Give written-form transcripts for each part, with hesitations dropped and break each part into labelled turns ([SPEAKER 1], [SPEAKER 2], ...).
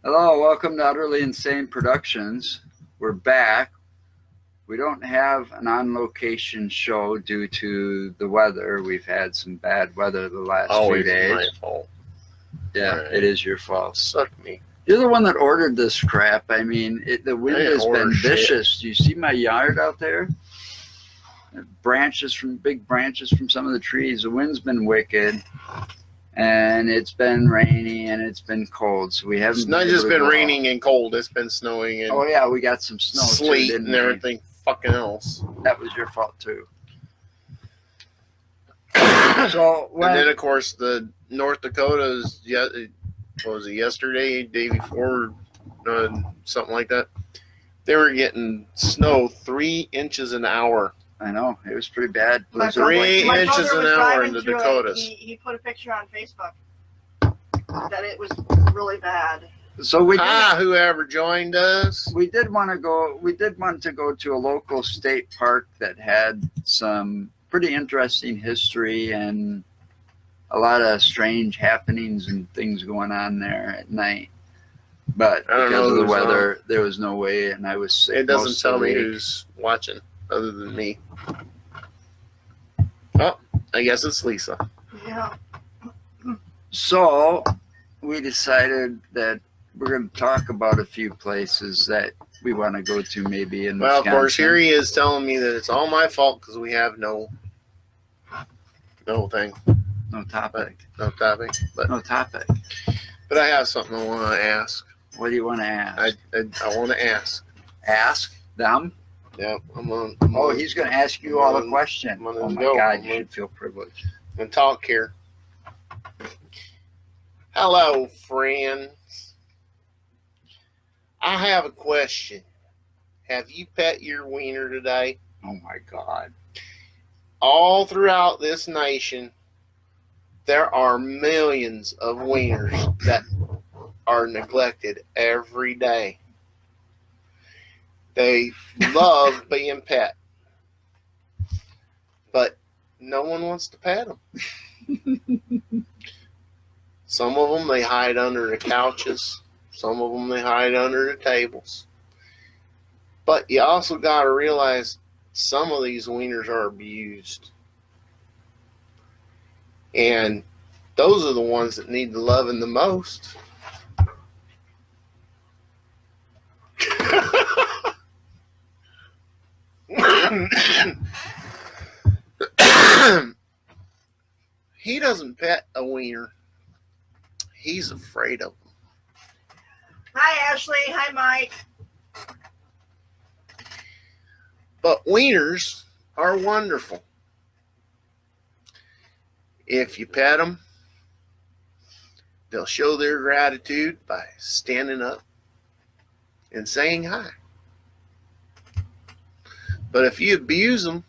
[SPEAKER 1] Hello, welcome to Utterly Insane Productions. We're back. We don't have an on-location show due to the weather. We've had some bad weather the last few days.
[SPEAKER 2] My fault.
[SPEAKER 1] Yeah,
[SPEAKER 2] Right.
[SPEAKER 1] It is your fault.
[SPEAKER 2] Suck me.
[SPEAKER 1] You're the one that ordered this crap. I mean, the wind
[SPEAKER 2] I didn't
[SPEAKER 1] has been
[SPEAKER 2] order shit.
[SPEAKER 1] vicious. Do you see my yard out there? Big branches from some of the trees. The wind's been wicked. And it's been rainy and it's been cold, so we haven't.
[SPEAKER 2] It's not just been raining and cold. It's been snowing and
[SPEAKER 1] we got some snow,
[SPEAKER 2] sleet
[SPEAKER 1] too,
[SPEAKER 2] and everything fucking else.
[SPEAKER 1] That was your fault too. So
[SPEAKER 2] and then of course the North Dakotas. What was it, yesterday, day before, something like that? They were getting snow 3 inches an hour.
[SPEAKER 1] I know, it was pretty bad.
[SPEAKER 3] My
[SPEAKER 2] 3 inches an hour in the Dakotas.
[SPEAKER 3] He put a picture on Facebook that it was really bad.
[SPEAKER 1] So
[SPEAKER 2] whoever joined us.
[SPEAKER 1] We did want to go to a local state park that had some pretty interesting history and a lot of strange happenings and things going on there at night. But because of the weather, there was no way, and I was sick.
[SPEAKER 2] It doesn't tell me who's watching other than me. Oh, I guess it's Lisa.
[SPEAKER 3] Yeah.
[SPEAKER 1] So we decided that we're going to talk about a few places that we want to go to, maybe in Wisconsin.
[SPEAKER 2] Of course, here he is telling me that it's all my fault because we have no thing.
[SPEAKER 1] No topic.
[SPEAKER 2] No topic. But I have something I want to ask.
[SPEAKER 1] What do you want to ask?
[SPEAKER 2] I want to ask.
[SPEAKER 1] Ask them?
[SPEAKER 2] Yep.
[SPEAKER 1] He's going to ask you all the questions. Oh my God, you should feel privileged.
[SPEAKER 2] I'm going to talk here. Hello, friends. I have a question. Have you pet your wiener today?
[SPEAKER 1] Oh my God.
[SPEAKER 2] All throughout this nation, there are millions of wieners that are neglected every day. They love being pet, but no one wants to pet them. Some of them they hide under the couches. Some of them they hide under the tables. But you also got to realize some of these wieners are abused. And those are the ones that need the loving the most. He doesn't pet a wiener. He's afraid of them.
[SPEAKER 3] Hi, Ashley. Hi, Mike.
[SPEAKER 2] But wieners are wonderful. If you pet them, they'll show their gratitude by standing up and saying hi. But if you abuse them,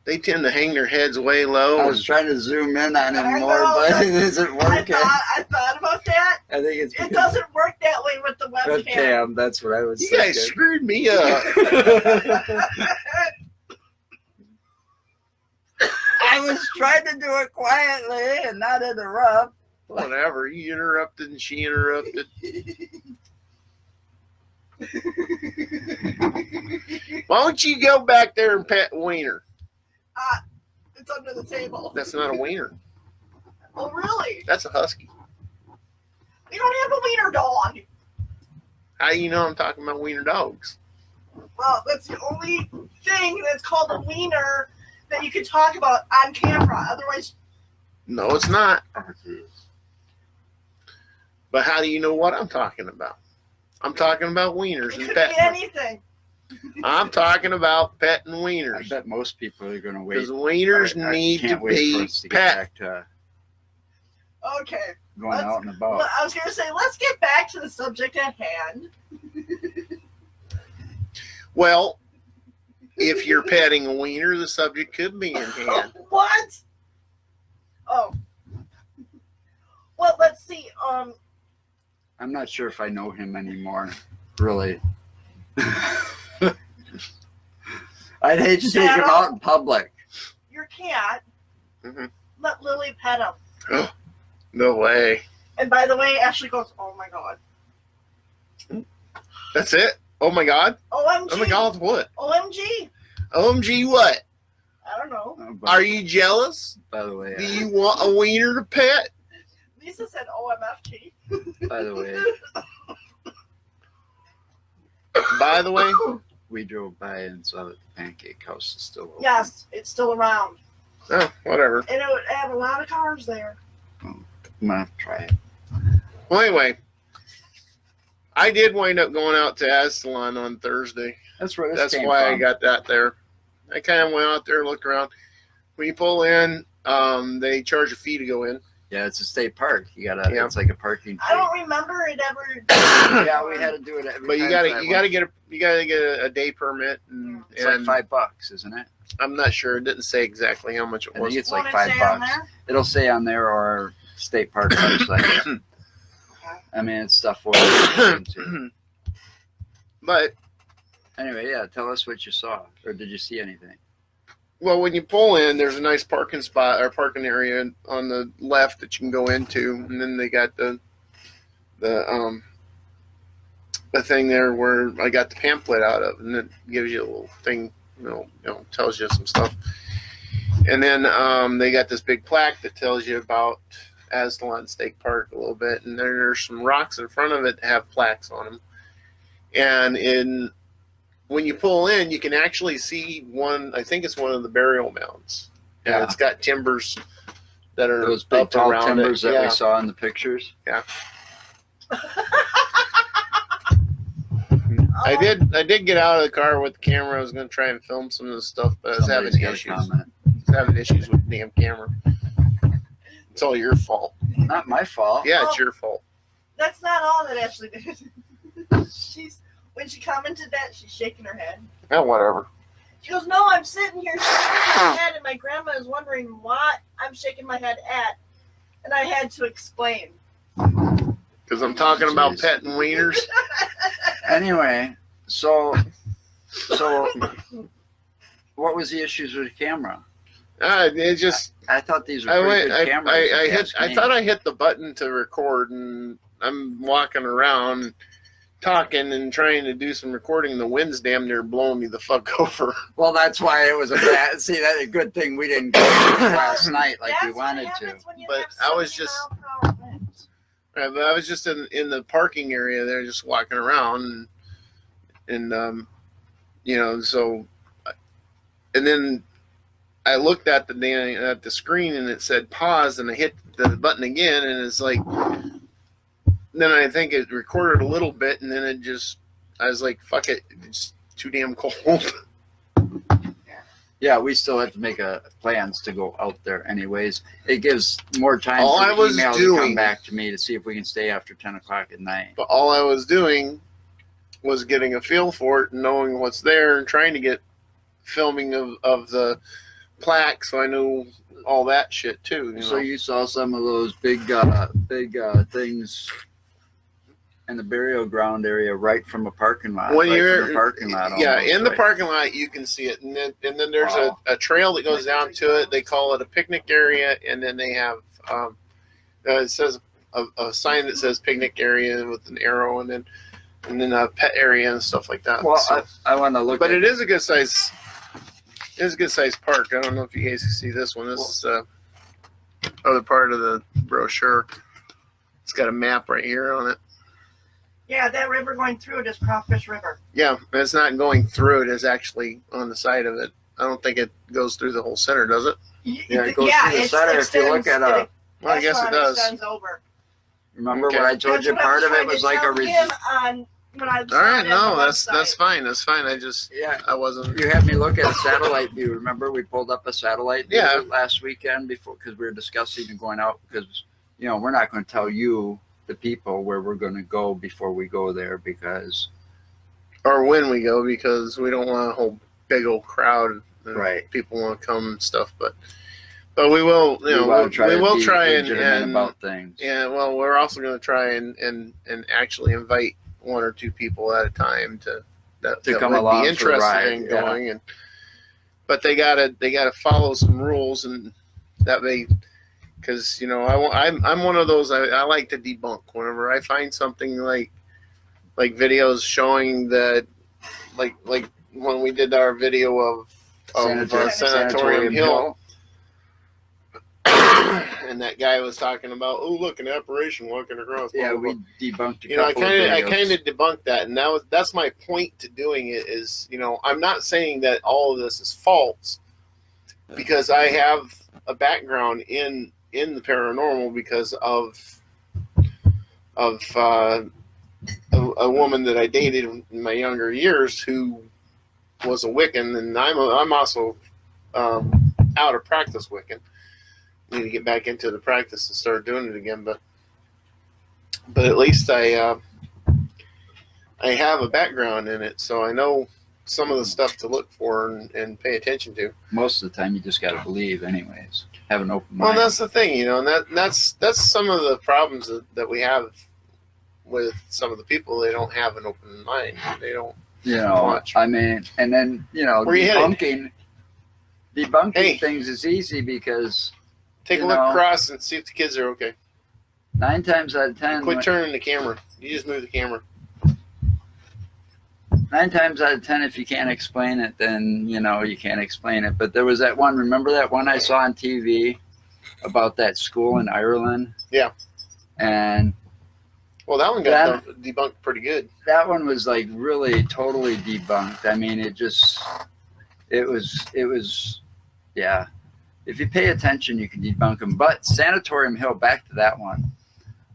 [SPEAKER 2] they tend to hang their heads way low.
[SPEAKER 1] I was trying to zoom in on him more, but it isn't working.
[SPEAKER 3] I thought about that.
[SPEAKER 1] I think
[SPEAKER 3] it doesn't work that way with the webcam.
[SPEAKER 1] That's what I was
[SPEAKER 2] You
[SPEAKER 1] thinking.
[SPEAKER 2] guys screwed me up.
[SPEAKER 1] I was trying to do it quietly and not interrupt.
[SPEAKER 2] Whatever. You interrupted and she interrupted. Why don't you go back there and pet wiener?
[SPEAKER 3] It's under the table.
[SPEAKER 2] That's not a wiener.
[SPEAKER 3] Oh, really?
[SPEAKER 2] That's a husky.
[SPEAKER 3] We don't have a wiener dog.
[SPEAKER 2] How do you know I'm talking about wiener dogs?
[SPEAKER 3] Well, that's the only thing that's called a wiener that you can talk about on camera. Otherwise,
[SPEAKER 2] no, it's not. But how do you know what I'm talking about? I'm talking about wieners
[SPEAKER 3] it
[SPEAKER 2] and
[SPEAKER 3] could
[SPEAKER 2] petting.
[SPEAKER 3] be anything.
[SPEAKER 2] I'm talking about petting
[SPEAKER 1] I
[SPEAKER 2] wieners.
[SPEAKER 1] bet most people are going to wait.
[SPEAKER 2] Because wieners need to be pet.
[SPEAKER 3] Okay.
[SPEAKER 1] Going out and about.
[SPEAKER 3] Well, I was going to say, let's get back to the subject at hand.
[SPEAKER 2] Well, if you're petting a wiener, the subject could be in hand.
[SPEAKER 3] What? Oh. Well, let's see.
[SPEAKER 1] I'm not sure if I know him anymore, really. I'd hate to take him out in public.
[SPEAKER 3] Your cat, let Lily pet him.
[SPEAKER 2] No way.
[SPEAKER 3] And by the way, Ashley goes, "Oh my god."
[SPEAKER 2] That's it? Oh my God?
[SPEAKER 3] OMG.
[SPEAKER 2] Oh my God, what?
[SPEAKER 3] OMG.
[SPEAKER 2] OMG what?
[SPEAKER 3] I don't know.
[SPEAKER 2] Are you jealous?
[SPEAKER 1] By the way,
[SPEAKER 2] Do you want a wiener to pet?
[SPEAKER 3] Lisa said OMFG.
[SPEAKER 1] by the way,
[SPEAKER 2] By the way,
[SPEAKER 1] we drove by and saw that the Pancake House is still open.
[SPEAKER 3] Yes, it's still around.
[SPEAKER 2] oh, whatever.
[SPEAKER 3] And it would have a lot of cars there.
[SPEAKER 1] I'm gonna have to try it.
[SPEAKER 2] Well, anyway, I did wind up going out to Astalon on Thursday.
[SPEAKER 1] That's where this
[SPEAKER 2] That's
[SPEAKER 1] came
[SPEAKER 2] why I
[SPEAKER 1] from.
[SPEAKER 2] got that there. I kind of went out there, looked around. When you pull in, they charge a fee to go in.
[SPEAKER 1] Yeah, it's a state park. You gotta.
[SPEAKER 2] Yeah.
[SPEAKER 1] It's like a parking.
[SPEAKER 3] I don't remember it ever.
[SPEAKER 1] Yeah, we had to do it every
[SPEAKER 2] But you
[SPEAKER 1] time
[SPEAKER 2] gotta
[SPEAKER 1] for that
[SPEAKER 2] you
[SPEAKER 1] one.
[SPEAKER 2] gotta get a day permit, and,
[SPEAKER 1] It's like $5, isn't it?
[SPEAKER 2] I'm not sure. It didn't say exactly how much it
[SPEAKER 1] I think
[SPEAKER 2] was.
[SPEAKER 1] it's
[SPEAKER 3] Won't
[SPEAKER 1] like
[SPEAKER 3] it say on
[SPEAKER 1] $5.
[SPEAKER 3] there?
[SPEAKER 1] It'll say on there or state park website. I mean, it's stuff we're looking into.
[SPEAKER 2] But
[SPEAKER 1] Anyway, yeah, tell us what you saw, or did you see anything?
[SPEAKER 2] well, when you pull in, there's a nice parking spot or parking area on the left that you can go into, and then they got the thing there where I got the pamphlet out of, and it gives you a little thing, tells you some stuff. And then they got this big plaque that tells you about Astalon State Park a little bit, and there's some rocks in front of it that have plaques on them. And when you pull in, you can actually see one. I think it's one of the burial mounds. And
[SPEAKER 1] Yeah.
[SPEAKER 2] it's got timbers that are
[SPEAKER 1] Those big
[SPEAKER 2] up
[SPEAKER 1] tall
[SPEAKER 2] around
[SPEAKER 1] timbers
[SPEAKER 2] it.
[SPEAKER 1] that we
[SPEAKER 2] Yeah.
[SPEAKER 1] saw in the pictures.
[SPEAKER 2] I did get out of the car with the camera. I was going to try and film some of the stuff, but I was
[SPEAKER 1] Somebody's
[SPEAKER 2] having
[SPEAKER 1] got a
[SPEAKER 2] issues.
[SPEAKER 1] comment.
[SPEAKER 2] I was having issues with the damn camera. It's all your fault.
[SPEAKER 1] Not my fault.
[SPEAKER 2] Yeah, it's your fault.
[SPEAKER 3] That's not all that Ashley did. When she commented that, she's shaking her head.
[SPEAKER 2] Yeah, whatever.
[SPEAKER 3] She goes, "No, I'm sitting here shaking my head, and my grandma is wondering what I'm shaking my head at." And I had to explain.
[SPEAKER 2] Because I'm talking about
[SPEAKER 1] Jeez.
[SPEAKER 2] pet and wieners.
[SPEAKER 1] Anyway, so what was the issues with the camera?
[SPEAKER 2] It just
[SPEAKER 1] I thought these were
[SPEAKER 2] I
[SPEAKER 1] pretty
[SPEAKER 2] went.
[SPEAKER 1] good cameras. if you ask
[SPEAKER 2] I
[SPEAKER 1] me.
[SPEAKER 2] thought I hit the button to record, and I'm walking around, talking and trying to do some recording. And the wind's damn near blowing me the fuck over.
[SPEAKER 1] Well, that's why it was a bad. See, that's a good thing we didn't go last night like we
[SPEAKER 3] That's
[SPEAKER 1] wanted
[SPEAKER 3] what
[SPEAKER 1] to.
[SPEAKER 3] happens when you
[SPEAKER 2] But
[SPEAKER 3] have
[SPEAKER 2] I was
[SPEAKER 3] 70
[SPEAKER 2] just-
[SPEAKER 3] mile per hour winds.
[SPEAKER 2] Right, but I was just in the parking area there, just walking around, and so, and then I looked at the screen and it said pause, and I hit the button again, and it's like, then I think it recorded a little bit, and then I was like, fuck it, it's too damn cold.
[SPEAKER 1] Yeah, we still have to make plans to go out there anyways. It gives more time
[SPEAKER 2] All
[SPEAKER 1] for
[SPEAKER 2] I
[SPEAKER 1] the
[SPEAKER 2] was
[SPEAKER 1] email to
[SPEAKER 2] doing-
[SPEAKER 1] come back to me to see if we can stay after 10 o'clock at night.
[SPEAKER 2] But all I was doing was getting a feel for it and knowing what's there and trying to get filming of the plaque, so I knew all that shit too.
[SPEAKER 1] So you saw some of those big things in the burial ground area right from a parking lot.
[SPEAKER 2] When
[SPEAKER 1] right
[SPEAKER 2] you're
[SPEAKER 1] from the parking lot,
[SPEAKER 2] yeah,
[SPEAKER 1] almost,
[SPEAKER 2] in the
[SPEAKER 1] right?
[SPEAKER 2] parking lot you can see it, and then there's
[SPEAKER 1] Wow.
[SPEAKER 2] a trail that goes down to it. They call it a picnic area, and then they have it says a sign that says picnic area with an arrow, and then a pet area and stuff like that.
[SPEAKER 1] Well,
[SPEAKER 2] So-
[SPEAKER 1] I want to look.
[SPEAKER 2] but
[SPEAKER 1] at
[SPEAKER 2] it is a good size. It's a good size park. I don't know if you guys can see this one. This is other part of the brochure. It's got a map right here on it.
[SPEAKER 3] Yeah, that river going through it is Crawfish River.
[SPEAKER 2] Yeah, but it's not going through it. It's actually on the side of it. I don't think it goes through the whole center, does it?
[SPEAKER 1] Yeah, it goes through the
[SPEAKER 3] it
[SPEAKER 1] center. If you look at
[SPEAKER 2] Well, I guess it does.
[SPEAKER 3] Extends over.
[SPEAKER 1] remember
[SPEAKER 2] Okay.
[SPEAKER 1] when I told
[SPEAKER 3] That's
[SPEAKER 1] you
[SPEAKER 3] what I
[SPEAKER 1] part of it
[SPEAKER 3] trying
[SPEAKER 1] was
[SPEAKER 3] to
[SPEAKER 1] like a
[SPEAKER 3] tell him on when I
[SPEAKER 2] All right,
[SPEAKER 3] saw it
[SPEAKER 2] no,
[SPEAKER 3] on the
[SPEAKER 2] that's
[SPEAKER 3] website.
[SPEAKER 2] fine. That's fine.
[SPEAKER 1] yeah.
[SPEAKER 2] I wasn't.
[SPEAKER 1] You had me look at a satellite view. Remember we pulled up a satellite view
[SPEAKER 2] Yeah.
[SPEAKER 1] last weekend because we were discussing and going out because we're not going to tell you the people where we're going to go before we go there because
[SPEAKER 2] Or when we go, because we don't want a whole big old crowd. And
[SPEAKER 1] Right.
[SPEAKER 2] People want to come and stuff, but we will.
[SPEAKER 1] we will try
[SPEAKER 2] we
[SPEAKER 1] to
[SPEAKER 2] will
[SPEAKER 1] be
[SPEAKER 2] try
[SPEAKER 1] legitimate
[SPEAKER 2] and
[SPEAKER 1] about things.
[SPEAKER 2] yeah. Well, we're also going to try and actually invite one or two people at a time that
[SPEAKER 1] come
[SPEAKER 2] would
[SPEAKER 1] along
[SPEAKER 2] be
[SPEAKER 1] for the
[SPEAKER 2] interested
[SPEAKER 1] ride,
[SPEAKER 2] in
[SPEAKER 1] yeah.
[SPEAKER 2] going, but they gotta follow some rules, and that way, because I'm one of those. I like to debunk whenever I find something like videos showing that, like when we did our video of Sanatorium Hill. And that guy was talking about, oh, look, an apparition walking across.
[SPEAKER 1] Yeah,
[SPEAKER 2] blah, blah, blah.
[SPEAKER 1] we debunked a
[SPEAKER 2] I
[SPEAKER 1] couple of videos.
[SPEAKER 2] kind of debunked that, and that's my point to doing it. Is I'm not saying that all of this is false, because I have a background in the paranormal because of a woman that I dated in my younger years who was a Wiccan, and I'm also out of practice Wiccan. Need to get back into the practice and start doing it again, but at least I have a background in it, so I know some of the stuff to look for and pay attention to.
[SPEAKER 1] Most of the time, you just got to believe, anyways. Have an open
[SPEAKER 2] Well,
[SPEAKER 1] mind.
[SPEAKER 2] that's the thing, and that's some of the problems that we have with some of the people. They don't have an open mind. They don't. Watch.
[SPEAKER 1] I mean, and then
[SPEAKER 2] Where you
[SPEAKER 1] debunking things is easy because
[SPEAKER 2] take a look across and see if the kids are okay.
[SPEAKER 1] 9 times out of 10,
[SPEAKER 2] Quit turning the camera. You just move the camera.
[SPEAKER 1] 9 times out of 10, if you can't explain it, then you can't explain it. But there was that one. Remember that one I saw on TV about that school in Ireland? Yeah. And
[SPEAKER 2] well, that one got debunked pretty good.
[SPEAKER 1] That one was like really totally debunked. I mean, it was, yeah. If you pay attention, you can debunk them. But Sanatorium Hill, back to that one.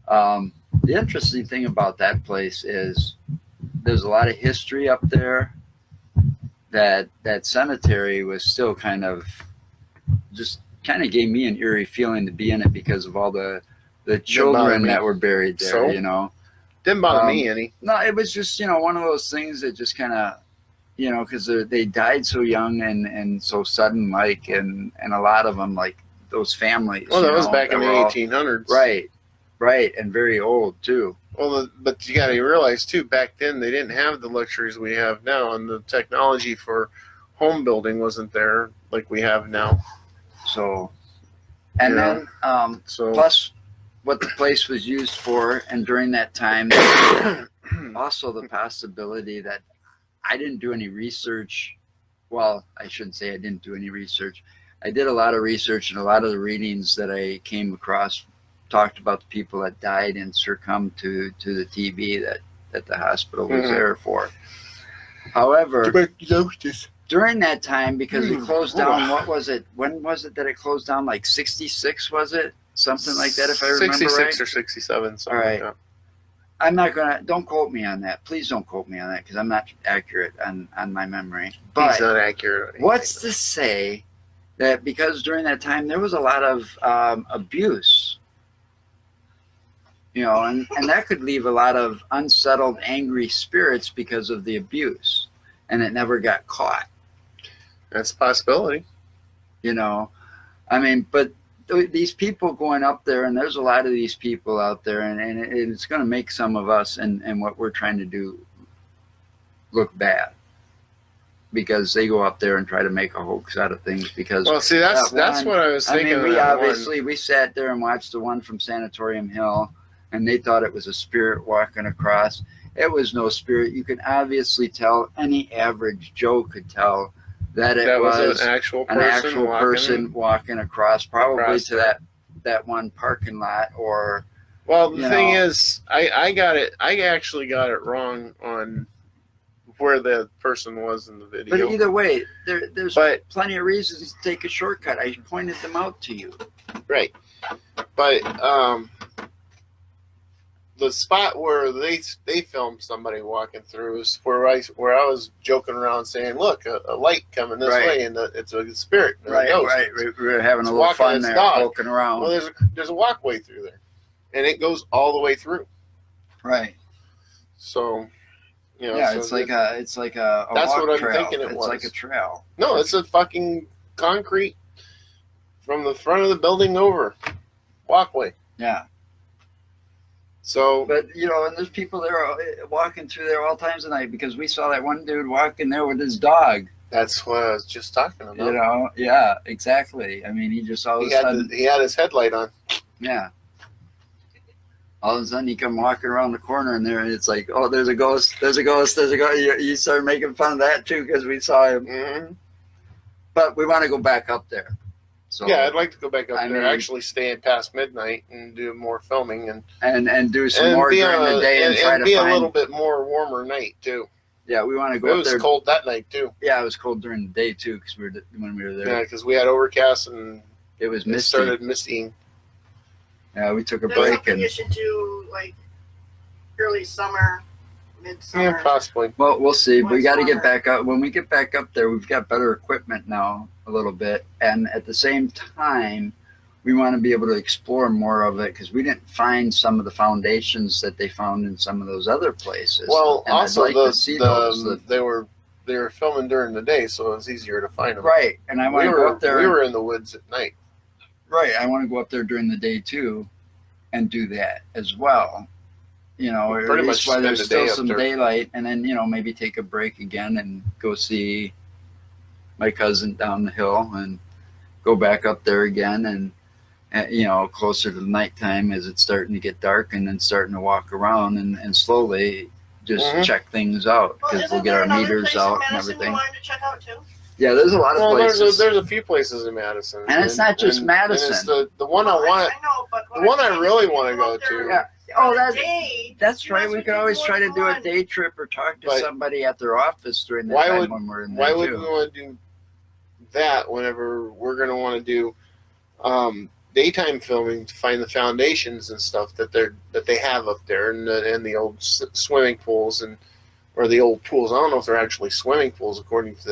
[SPEAKER 1] The interesting thing about that place is there's a lot of history up there. That cemetery was still kind of gave me an eerie feeling to be in it because of all the children that were buried there.
[SPEAKER 2] So? Didn't bother me any.
[SPEAKER 1] No, it was just one of those things that just kind of because they died so young and so sudden, like, and a lot of them, like those families.
[SPEAKER 2] Well, that was back in the 1800s.
[SPEAKER 1] Right, and very old too.
[SPEAKER 2] Well, but you got to realize too, back then they didn't have the luxuries we have now, and the technology for home building wasn't there like we have now.
[SPEAKER 1] So, and then plus what the place was used for, and during that time, also the possibility that I didn't do any research. Well, I shouldn't say I didn't do any research. I did a lot of research, and a lot of the readings that I came across talked about the people that died and succumbed to the TB that the hospital was there for. However, during that time, because we closed down, what was it? When was it that it closed down? Like 66, was it? Something like that, if I remember
[SPEAKER 2] 66
[SPEAKER 1] right.
[SPEAKER 2] or 67, something
[SPEAKER 1] all right.
[SPEAKER 2] like that.
[SPEAKER 1] I'm not don't quote me on that. Please don't quote me on that, because I'm not accurate on my memory. But
[SPEAKER 2] he's not accurate.
[SPEAKER 1] What's to say that because during that time there was a lot of abuse, and that could leave a lot of unsettled, angry spirits because of the abuse, and it never got caught.
[SPEAKER 2] That's a possibility.
[SPEAKER 1] I mean, but these people going up there, and there's a lot of these people out there, and it's going to make some of us and what we're trying to do look bad, because they go up there and try to make a hoax out of things. Because
[SPEAKER 2] well, see, that's what I was thinking.
[SPEAKER 1] I mean, we sat there and watched the one from Sanatorium Hill, and they thought it was a spirit walking across. It was no spirit. You can obviously tell, any average Joe could tell that it was
[SPEAKER 2] an actual
[SPEAKER 1] person walking across, probably to that one parking lot. Or
[SPEAKER 2] well, the thing is, I actually got it wrong on where the person was in the video.
[SPEAKER 1] But either way, there's plenty of reasons to take a shortcut. I pointed them out to you.
[SPEAKER 2] Right, but the spot where they filmed somebody walking through is where I was joking around saying, "Look, a light coming this way, and it's a spirit."
[SPEAKER 1] Right. We're having a little fun there, poking around.
[SPEAKER 2] Well, there's a walkway through there, and it goes all the way through.
[SPEAKER 1] Right.
[SPEAKER 2] So,
[SPEAKER 1] it's like a
[SPEAKER 2] that's
[SPEAKER 1] walk
[SPEAKER 2] what I'm
[SPEAKER 1] trail.
[SPEAKER 2] thinking. It's
[SPEAKER 1] like a trail.
[SPEAKER 2] No, it's a fucking concrete from the front of the building over walkway.
[SPEAKER 1] Yeah.
[SPEAKER 2] So,
[SPEAKER 1] but and there's people there walking through there all times of night, because we saw that one dude walking there with his dog.
[SPEAKER 2] That's what I was just talking about.
[SPEAKER 1] You know, yeah, exactly. I mean, he just all of a sudden,
[SPEAKER 2] He had his headlight on.
[SPEAKER 1] yeah. All of a sudden, he come walking around the corner, and it's like, oh, there's a ghost, there's a ghost, there's a ghost. You started making fun of that too because we saw him.
[SPEAKER 2] Mm-hmm.
[SPEAKER 1] But we want to go back up there. So
[SPEAKER 2] Yeah, I'd like to go back up
[SPEAKER 1] I
[SPEAKER 2] there,
[SPEAKER 1] mean-
[SPEAKER 2] actually stay in past midnight and do more filming and
[SPEAKER 1] do some more
[SPEAKER 2] be
[SPEAKER 1] during the day and try to
[SPEAKER 2] be
[SPEAKER 1] find.
[SPEAKER 2] a little bit more warmer night too.
[SPEAKER 1] Yeah, we want to go
[SPEAKER 2] It
[SPEAKER 1] up
[SPEAKER 2] was
[SPEAKER 1] there.
[SPEAKER 2] cold that night too.
[SPEAKER 1] Yeah, it was cold during the day too because when we were there,
[SPEAKER 2] Yeah, because we had overcast and
[SPEAKER 1] it was
[SPEAKER 2] it
[SPEAKER 1] misty.
[SPEAKER 2] started misting.
[SPEAKER 1] Yeah, we took a
[SPEAKER 3] That's
[SPEAKER 1] break
[SPEAKER 3] something
[SPEAKER 1] and
[SPEAKER 3] you should do like early summer, midsummer.
[SPEAKER 2] Yeah, possibly.
[SPEAKER 1] well, we'll see. We
[SPEAKER 3] Once
[SPEAKER 1] got to get
[SPEAKER 3] summer.
[SPEAKER 1] back up. When we get back up there, we've got better equipment now a little bit, and at the same time, we want to be able to explore more of it because we didn't find some of the foundations that they found in some of those other places.
[SPEAKER 2] Well,
[SPEAKER 1] And I'd
[SPEAKER 2] also
[SPEAKER 1] like to see those.
[SPEAKER 2] they were filming during the day, so it was easier to find them.
[SPEAKER 1] Right, and I want
[SPEAKER 2] We
[SPEAKER 1] to go
[SPEAKER 2] were
[SPEAKER 1] up there.
[SPEAKER 2] we were in the woods at night.
[SPEAKER 1] Right, I want to go up there during the day too, and do that as well. You know, or
[SPEAKER 2] Pretty
[SPEAKER 1] at
[SPEAKER 2] much
[SPEAKER 1] least while
[SPEAKER 2] spend
[SPEAKER 1] there's
[SPEAKER 2] the
[SPEAKER 1] still
[SPEAKER 2] day up
[SPEAKER 1] some
[SPEAKER 2] there.
[SPEAKER 1] daylight, and then maybe take a break again and go see my cousin down the hill and go back up there again, and closer to the nighttime as it's starting to get dark, and then starting to walk around and slowly just
[SPEAKER 2] Mhm.
[SPEAKER 1] check things out
[SPEAKER 3] Well,
[SPEAKER 1] because
[SPEAKER 3] isn't
[SPEAKER 1] we'll get
[SPEAKER 3] there
[SPEAKER 1] our
[SPEAKER 3] another
[SPEAKER 1] meters
[SPEAKER 3] place in
[SPEAKER 1] out and
[SPEAKER 3] Madison we
[SPEAKER 1] everything.
[SPEAKER 3] wanted to check out too?
[SPEAKER 1] Yeah, there's a lot of
[SPEAKER 2] Well,
[SPEAKER 1] places.
[SPEAKER 2] there's a few places in Madison,
[SPEAKER 1] And it's not just
[SPEAKER 2] and
[SPEAKER 1] Madison.
[SPEAKER 2] it's the one I
[SPEAKER 3] Well,
[SPEAKER 2] want.
[SPEAKER 3] I know, but
[SPEAKER 2] The one I
[SPEAKER 3] I'm
[SPEAKER 2] really
[SPEAKER 3] saying
[SPEAKER 2] want to
[SPEAKER 3] is
[SPEAKER 2] go
[SPEAKER 3] up there
[SPEAKER 2] to.
[SPEAKER 1] Yeah.
[SPEAKER 3] on
[SPEAKER 1] Oh,
[SPEAKER 3] a
[SPEAKER 1] that's
[SPEAKER 3] day,
[SPEAKER 1] That's
[SPEAKER 3] you
[SPEAKER 1] right.
[SPEAKER 3] guys
[SPEAKER 1] We
[SPEAKER 3] would
[SPEAKER 1] could
[SPEAKER 3] do
[SPEAKER 1] always
[SPEAKER 3] more
[SPEAKER 1] try to
[SPEAKER 3] than
[SPEAKER 1] do a
[SPEAKER 3] one.
[SPEAKER 1] day trip or talk to
[SPEAKER 2] But
[SPEAKER 1] somebody at their office during that
[SPEAKER 2] why
[SPEAKER 1] time
[SPEAKER 2] would-
[SPEAKER 1] when we're in
[SPEAKER 2] Why
[SPEAKER 1] there
[SPEAKER 2] would
[SPEAKER 1] too.
[SPEAKER 2] we want to do that whenever we're going to want to do daytime filming to find the foundations and stuff that they have up there, and the old swimming pools or the old pools? I don't know if they're actually swimming pools according to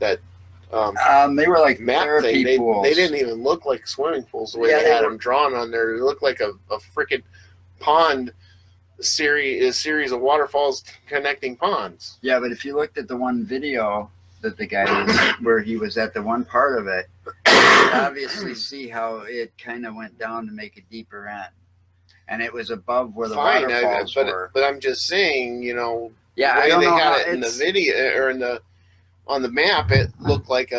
[SPEAKER 2] that
[SPEAKER 1] They were like
[SPEAKER 2] map
[SPEAKER 1] therapy
[SPEAKER 2] thing.
[SPEAKER 1] pools.
[SPEAKER 2] They didn't even look like swimming pools the way
[SPEAKER 1] Yeah,
[SPEAKER 2] they
[SPEAKER 1] they
[SPEAKER 2] had
[SPEAKER 1] were-
[SPEAKER 2] them drawn on there. They looked like a freaking pond series of waterfalls connecting ponds.
[SPEAKER 1] Yeah, but if you looked at the one video that the guy was where he was at the one part of it, you could obviously see how it kind of went down to make a deeper end, and it was above where the
[SPEAKER 2] Fine,
[SPEAKER 1] waterfalls were.
[SPEAKER 2] but I'm just saying, the
[SPEAKER 1] Yeah, I
[SPEAKER 2] way
[SPEAKER 1] don't
[SPEAKER 2] they
[SPEAKER 1] know how
[SPEAKER 2] had it in the
[SPEAKER 1] it's.
[SPEAKER 2] video or on the map, it looked like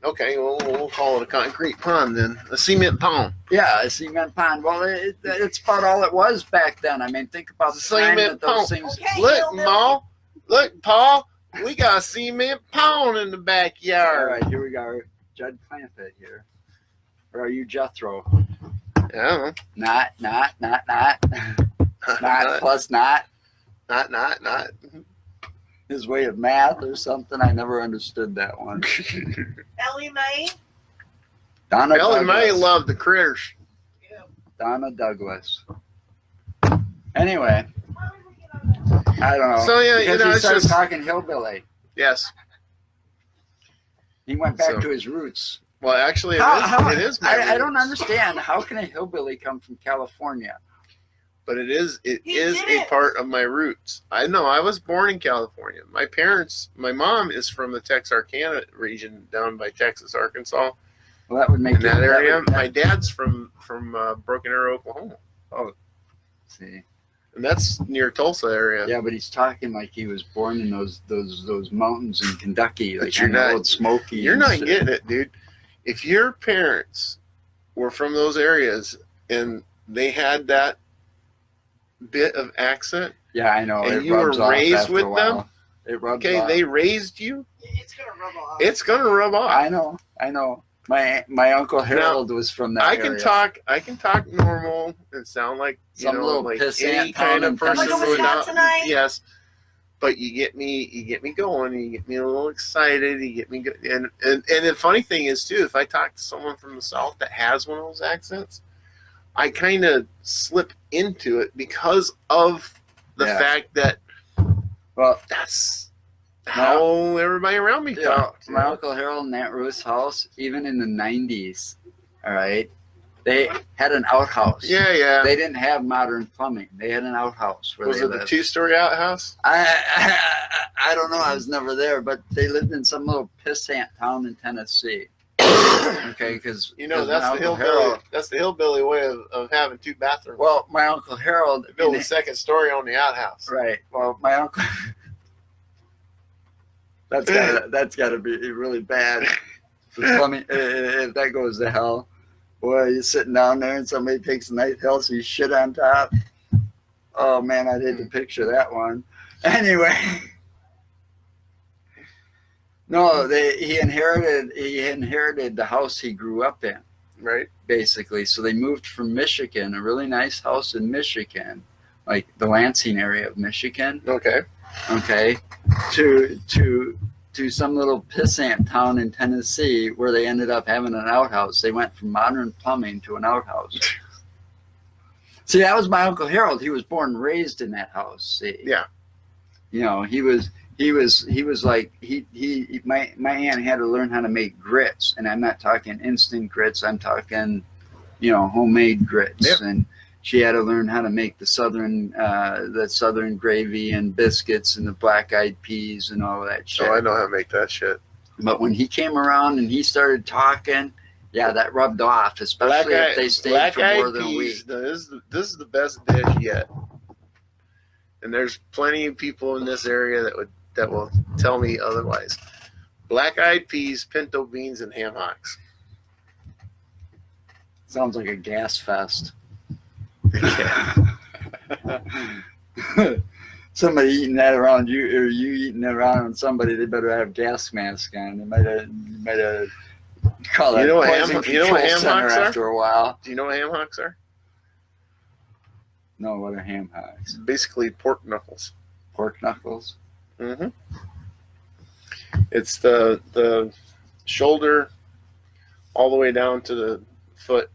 [SPEAKER 2] okay, well, we'll call it a concrete pond then, a cement pond.
[SPEAKER 1] Yeah, a cement pond. Well, it's about all it was back then. I mean, think about the time
[SPEAKER 2] Cement
[SPEAKER 1] that those
[SPEAKER 2] pond.
[SPEAKER 1] things.
[SPEAKER 3] Okay,
[SPEAKER 2] Look,
[SPEAKER 3] hillbilly.
[SPEAKER 2] Ma, look, Paul, we got a cement pond in the
[SPEAKER 1] All
[SPEAKER 2] backyard.
[SPEAKER 1] right, here we go. Judd Clampett here. Or are you Jethro?
[SPEAKER 2] Yeah,
[SPEAKER 1] Not. Not plus not.
[SPEAKER 2] not.
[SPEAKER 1] His way of math or something. I never understood that one.
[SPEAKER 3] Ellie Mae.
[SPEAKER 1] Donna
[SPEAKER 2] Ellie Mae
[SPEAKER 1] Douglas.
[SPEAKER 2] loved the critters.
[SPEAKER 1] Donna Douglas. Anyway, I don't know.
[SPEAKER 2] So, yeah,
[SPEAKER 1] because he
[SPEAKER 2] it's
[SPEAKER 1] started
[SPEAKER 2] just,
[SPEAKER 1] talking hillbilly.
[SPEAKER 2] yes.
[SPEAKER 1] He went back
[SPEAKER 2] So-
[SPEAKER 1] to his roots.
[SPEAKER 2] Well, actually, it is my
[SPEAKER 1] I don't
[SPEAKER 2] roots.
[SPEAKER 1] understand. How can a hillbilly come from California?
[SPEAKER 2] But it is
[SPEAKER 3] He
[SPEAKER 2] a
[SPEAKER 3] didn't.
[SPEAKER 2] part of my roots. I know I was born in California. My mom is from the Texarkana region down by Texas, Arkansas,
[SPEAKER 1] Well, that would make
[SPEAKER 2] in that
[SPEAKER 1] it-
[SPEAKER 2] area.
[SPEAKER 1] would-
[SPEAKER 2] My dad's from Broken Arrow, Oklahoma,
[SPEAKER 1] see.
[SPEAKER 2] and that's near Tulsa area.
[SPEAKER 1] Yeah, but he's talking like he was born in those mountains in Kentucky,
[SPEAKER 2] But
[SPEAKER 1] like
[SPEAKER 2] you're
[SPEAKER 1] on the
[SPEAKER 2] not-
[SPEAKER 1] old Smoky.
[SPEAKER 2] You're
[SPEAKER 1] and
[SPEAKER 2] not
[SPEAKER 1] shit.
[SPEAKER 2] getting it, dude. If your parents were from those areas and they had that bit of accent,
[SPEAKER 1] Yeah, I know.
[SPEAKER 2] and
[SPEAKER 1] it
[SPEAKER 2] you were
[SPEAKER 1] rubs off
[SPEAKER 2] raised
[SPEAKER 1] after
[SPEAKER 2] with
[SPEAKER 1] a
[SPEAKER 2] them,
[SPEAKER 1] while. It rubs
[SPEAKER 2] okay,
[SPEAKER 1] off.
[SPEAKER 2] they raised you,
[SPEAKER 3] It's gonna rub off.
[SPEAKER 2] it's gonna rub off.
[SPEAKER 1] I know. My uncle Harold was from that
[SPEAKER 2] I
[SPEAKER 1] area.
[SPEAKER 2] can talk normal and sound like
[SPEAKER 1] Some little
[SPEAKER 2] like
[SPEAKER 1] pissant
[SPEAKER 2] any
[SPEAKER 1] town
[SPEAKER 2] kind
[SPEAKER 1] in
[SPEAKER 2] of person
[SPEAKER 3] Like a
[SPEAKER 2] would not.
[SPEAKER 3] Wisconsinite?
[SPEAKER 2] Yes, but you get me going. You get me a little excited. You get me go, and the funny thing is too, if I talk to someone from the South that has one of those accents, I kind of slip into it because of the
[SPEAKER 1] Yeah.
[SPEAKER 2] fact that
[SPEAKER 1] Well,
[SPEAKER 2] that's how everybody around me
[SPEAKER 1] yeah,
[SPEAKER 2] talked.
[SPEAKER 1] my uncle Harold and Aunt Ruth's house, even in the 90s, all right, they had an outhouse.
[SPEAKER 2] Yeah.
[SPEAKER 1] They didn't have modern plumbing. They had an outhouse where
[SPEAKER 2] Was
[SPEAKER 1] they
[SPEAKER 2] it the
[SPEAKER 1] lived.
[SPEAKER 2] 2-story outhouse?
[SPEAKER 1] I don't know. I was never there, but they lived in some little pissant town in Tennessee. Okay, because
[SPEAKER 2] That's the hillbilly way of having 2 bathrooms.
[SPEAKER 1] Well, my uncle Harold
[SPEAKER 2] They built a second story on the outhouse.
[SPEAKER 1] right. Well, my uncle That's gotta be really bad for plumbing. If that goes to hell, boy, you're sitting down there and somebody takes a nice healthy shit on top. Oh man, I'd hate to picture that one. Anyway, no, he inherited the house he grew up in,
[SPEAKER 2] Right.
[SPEAKER 1] basically. So they moved from Michigan, a really nice house in Michigan, like the Lansing area of Michigan.
[SPEAKER 2] Okay.
[SPEAKER 1] Okay, to some little pissant town in Tennessee where they ended up having an outhouse. They went from modern plumbing to an outhouse. See, that was my Uncle Harold. He was born and raised in that house. See?
[SPEAKER 2] Yeah.
[SPEAKER 1] You know, he was like my aunt had to learn how to make grits, and I'm not talking instant grits. I'm talking, homemade grits.
[SPEAKER 2] Yeah.
[SPEAKER 1] And she had to learn how to make the southern gravy and biscuits and the black-eyed peas and all of that shit.
[SPEAKER 2] Oh, I know how to make that shit.
[SPEAKER 1] But when he came around and he started talking, yeah, that rubbed off, especially if they stayed for more than a week.
[SPEAKER 2] This is the best dish yet. And there's plenty of people in this area that will tell me otherwise. Black-eyed peas, pinto beans, and ham hocks.
[SPEAKER 1] Sounds like a gas fest.
[SPEAKER 2] Yeah.
[SPEAKER 1] Somebody eating that around you, or you eating that around somebody, they better have gas mask on. They might have call it poison control center after a while.
[SPEAKER 2] Do you know what ham hocks are?
[SPEAKER 1] No, what are ham hocks?
[SPEAKER 2] Basically pork knuckles.
[SPEAKER 1] Pork knuckles?
[SPEAKER 2] Mm-hmm. It's the shoulder all the way down to the foot.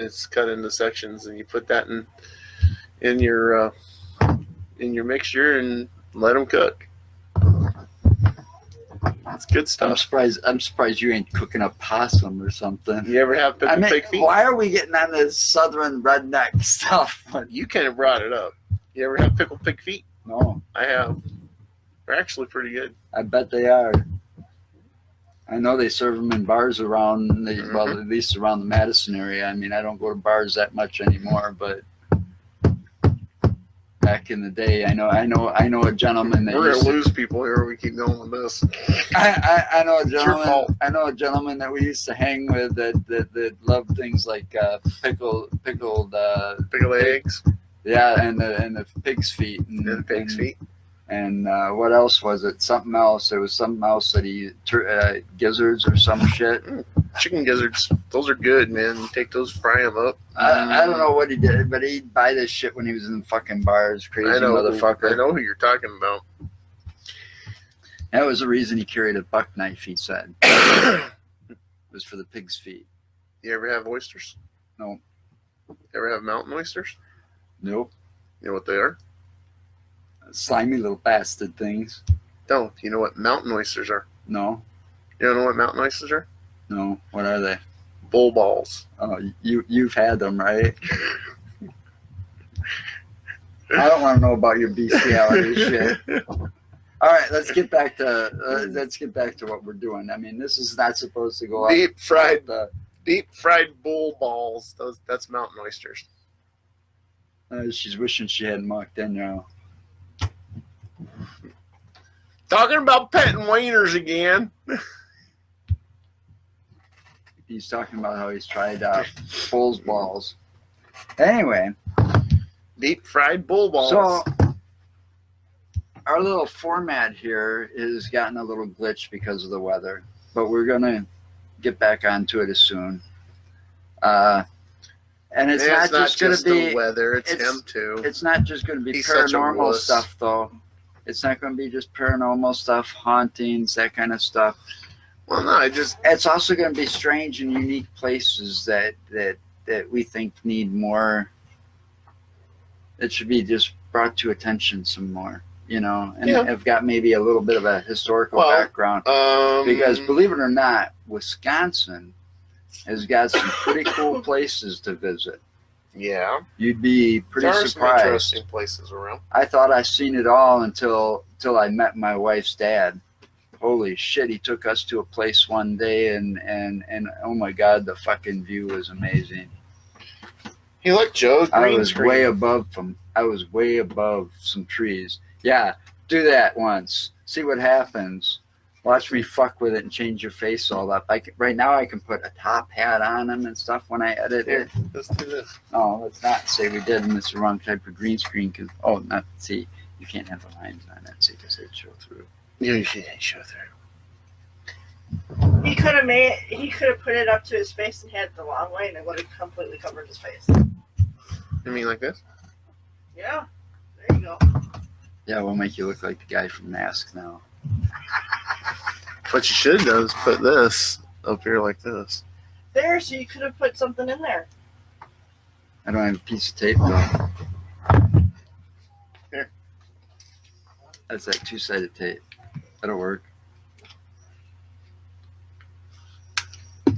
[SPEAKER 2] It's cut into sections, and you put that in your mixture and let them cook. It's good stuff.
[SPEAKER 1] I'm surprised you ain't cooking up possum or something.
[SPEAKER 2] You ever have pickled pig feet?
[SPEAKER 1] Why are we getting on this southern redneck stuff?
[SPEAKER 2] You kind of brought it up. You ever have pickled pig feet?
[SPEAKER 1] No.
[SPEAKER 2] I have. They're actually pretty good.
[SPEAKER 1] I bet they are. I know they serve them in bars around, well, at least around the Madison area. I mean, I don't go to bars that much anymore, but back in the day, I know a gentleman that
[SPEAKER 2] we're gonna lose people here. We keep going with this.
[SPEAKER 1] I know a
[SPEAKER 2] It's your fault.
[SPEAKER 1] gentleman that we used to hang with that loved things like pickled
[SPEAKER 2] eggs.
[SPEAKER 1] Yeah, and the pig's feet
[SPEAKER 2] And pig's feet.
[SPEAKER 1] And what else was it? Something else. There was something else that he gizzards or some shit.
[SPEAKER 2] Chicken gizzards. Those are good, man. You take those, fry them up.
[SPEAKER 1] I don't know what he did, but he'd buy this shit when he was in fucking bars. Crazy motherfucker.
[SPEAKER 2] I know who you're talking about.
[SPEAKER 1] That was the reason he carried a buck knife, he said. It was for the pig's feet.
[SPEAKER 2] You ever have oysters?
[SPEAKER 1] No.
[SPEAKER 2] Ever have mountain oysters?
[SPEAKER 1] Nope.
[SPEAKER 2] You know what they are?
[SPEAKER 1] Slimy little bastard things.
[SPEAKER 2] No. You know what mountain oysters are?
[SPEAKER 1] No.
[SPEAKER 2] You don't know what mountain oysters are?
[SPEAKER 1] No. What are they?
[SPEAKER 2] Bull balls.
[SPEAKER 1] Oh, you've had them, right? I don't want to know about your bestiality shit. All right, let's get back to what we're doing. I mean, this is not supposed to go up.
[SPEAKER 2] Deep fried bull balls. That's mountain oysters.
[SPEAKER 1] She's wishing she hadn't walked in now.
[SPEAKER 2] Talking about petting wieners again.
[SPEAKER 1] He's talking about how he's tried bull's balls. Anyway.
[SPEAKER 2] Deep fried bull balls.
[SPEAKER 1] So, our little format here has gotten a little glitch because of the weather, but we're going to get back onto it as soon. And it's not just going to be
[SPEAKER 2] the weather, it's him too.
[SPEAKER 1] It's not just going to be
[SPEAKER 2] He's such a
[SPEAKER 1] paranormal
[SPEAKER 2] wuss.
[SPEAKER 1] stuff, though. It's not going to be just paranormal stuff, hauntings, that kind of stuff.
[SPEAKER 2] Well, no,
[SPEAKER 1] It's also going to be strange and unique places that we think need more. It should be just brought to attention some more, and have got maybe a little bit of a historical background. Because believe it or not, Wisconsin has got some pretty cool places to visit.
[SPEAKER 2] Yeah.
[SPEAKER 1] You'd be pretty
[SPEAKER 2] There are some
[SPEAKER 1] surprised.
[SPEAKER 2] interesting places around.
[SPEAKER 1] I thought I seen it all until I met my wife's dad. Holy shit, he took us to a place one day and oh my God, the fucking view was amazing.
[SPEAKER 2] He looked Joe's green
[SPEAKER 1] I was
[SPEAKER 2] screen.
[SPEAKER 1] way above some trees. Yeah, do that once. See what happens. Watch me fuck with it and change your face all up. Right now I can put a top hat on him and stuff when I edit it.
[SPEAKER 2] Here, let's do this.
[SPEAKER 1] No, let's not say we did and it's the wrong type of green screen because, see, you can't have the lines on it, see, because they'd show through.
[SPEAKER 2] You should show through.
[SPEAKER 3] He could have put it up to his face and had it the long way, and it would have completely covered his face.
[SPEAKER 2] You mean like this?
[SPEAKER 3] Yeah, there you go.
[SPEAKER 1] Yeah, we'll make you look like the guy from Mask now.
[SPEAKER 2] What you should do is put this up here like this.
[SPEAKER 3] There, so you could have put something in there.
[SPEAKER 1] I don't have a piece of tape though.
[SPEAKER 2] Here.
[SPEAKER 1] That's that two-sided tape. That'll work.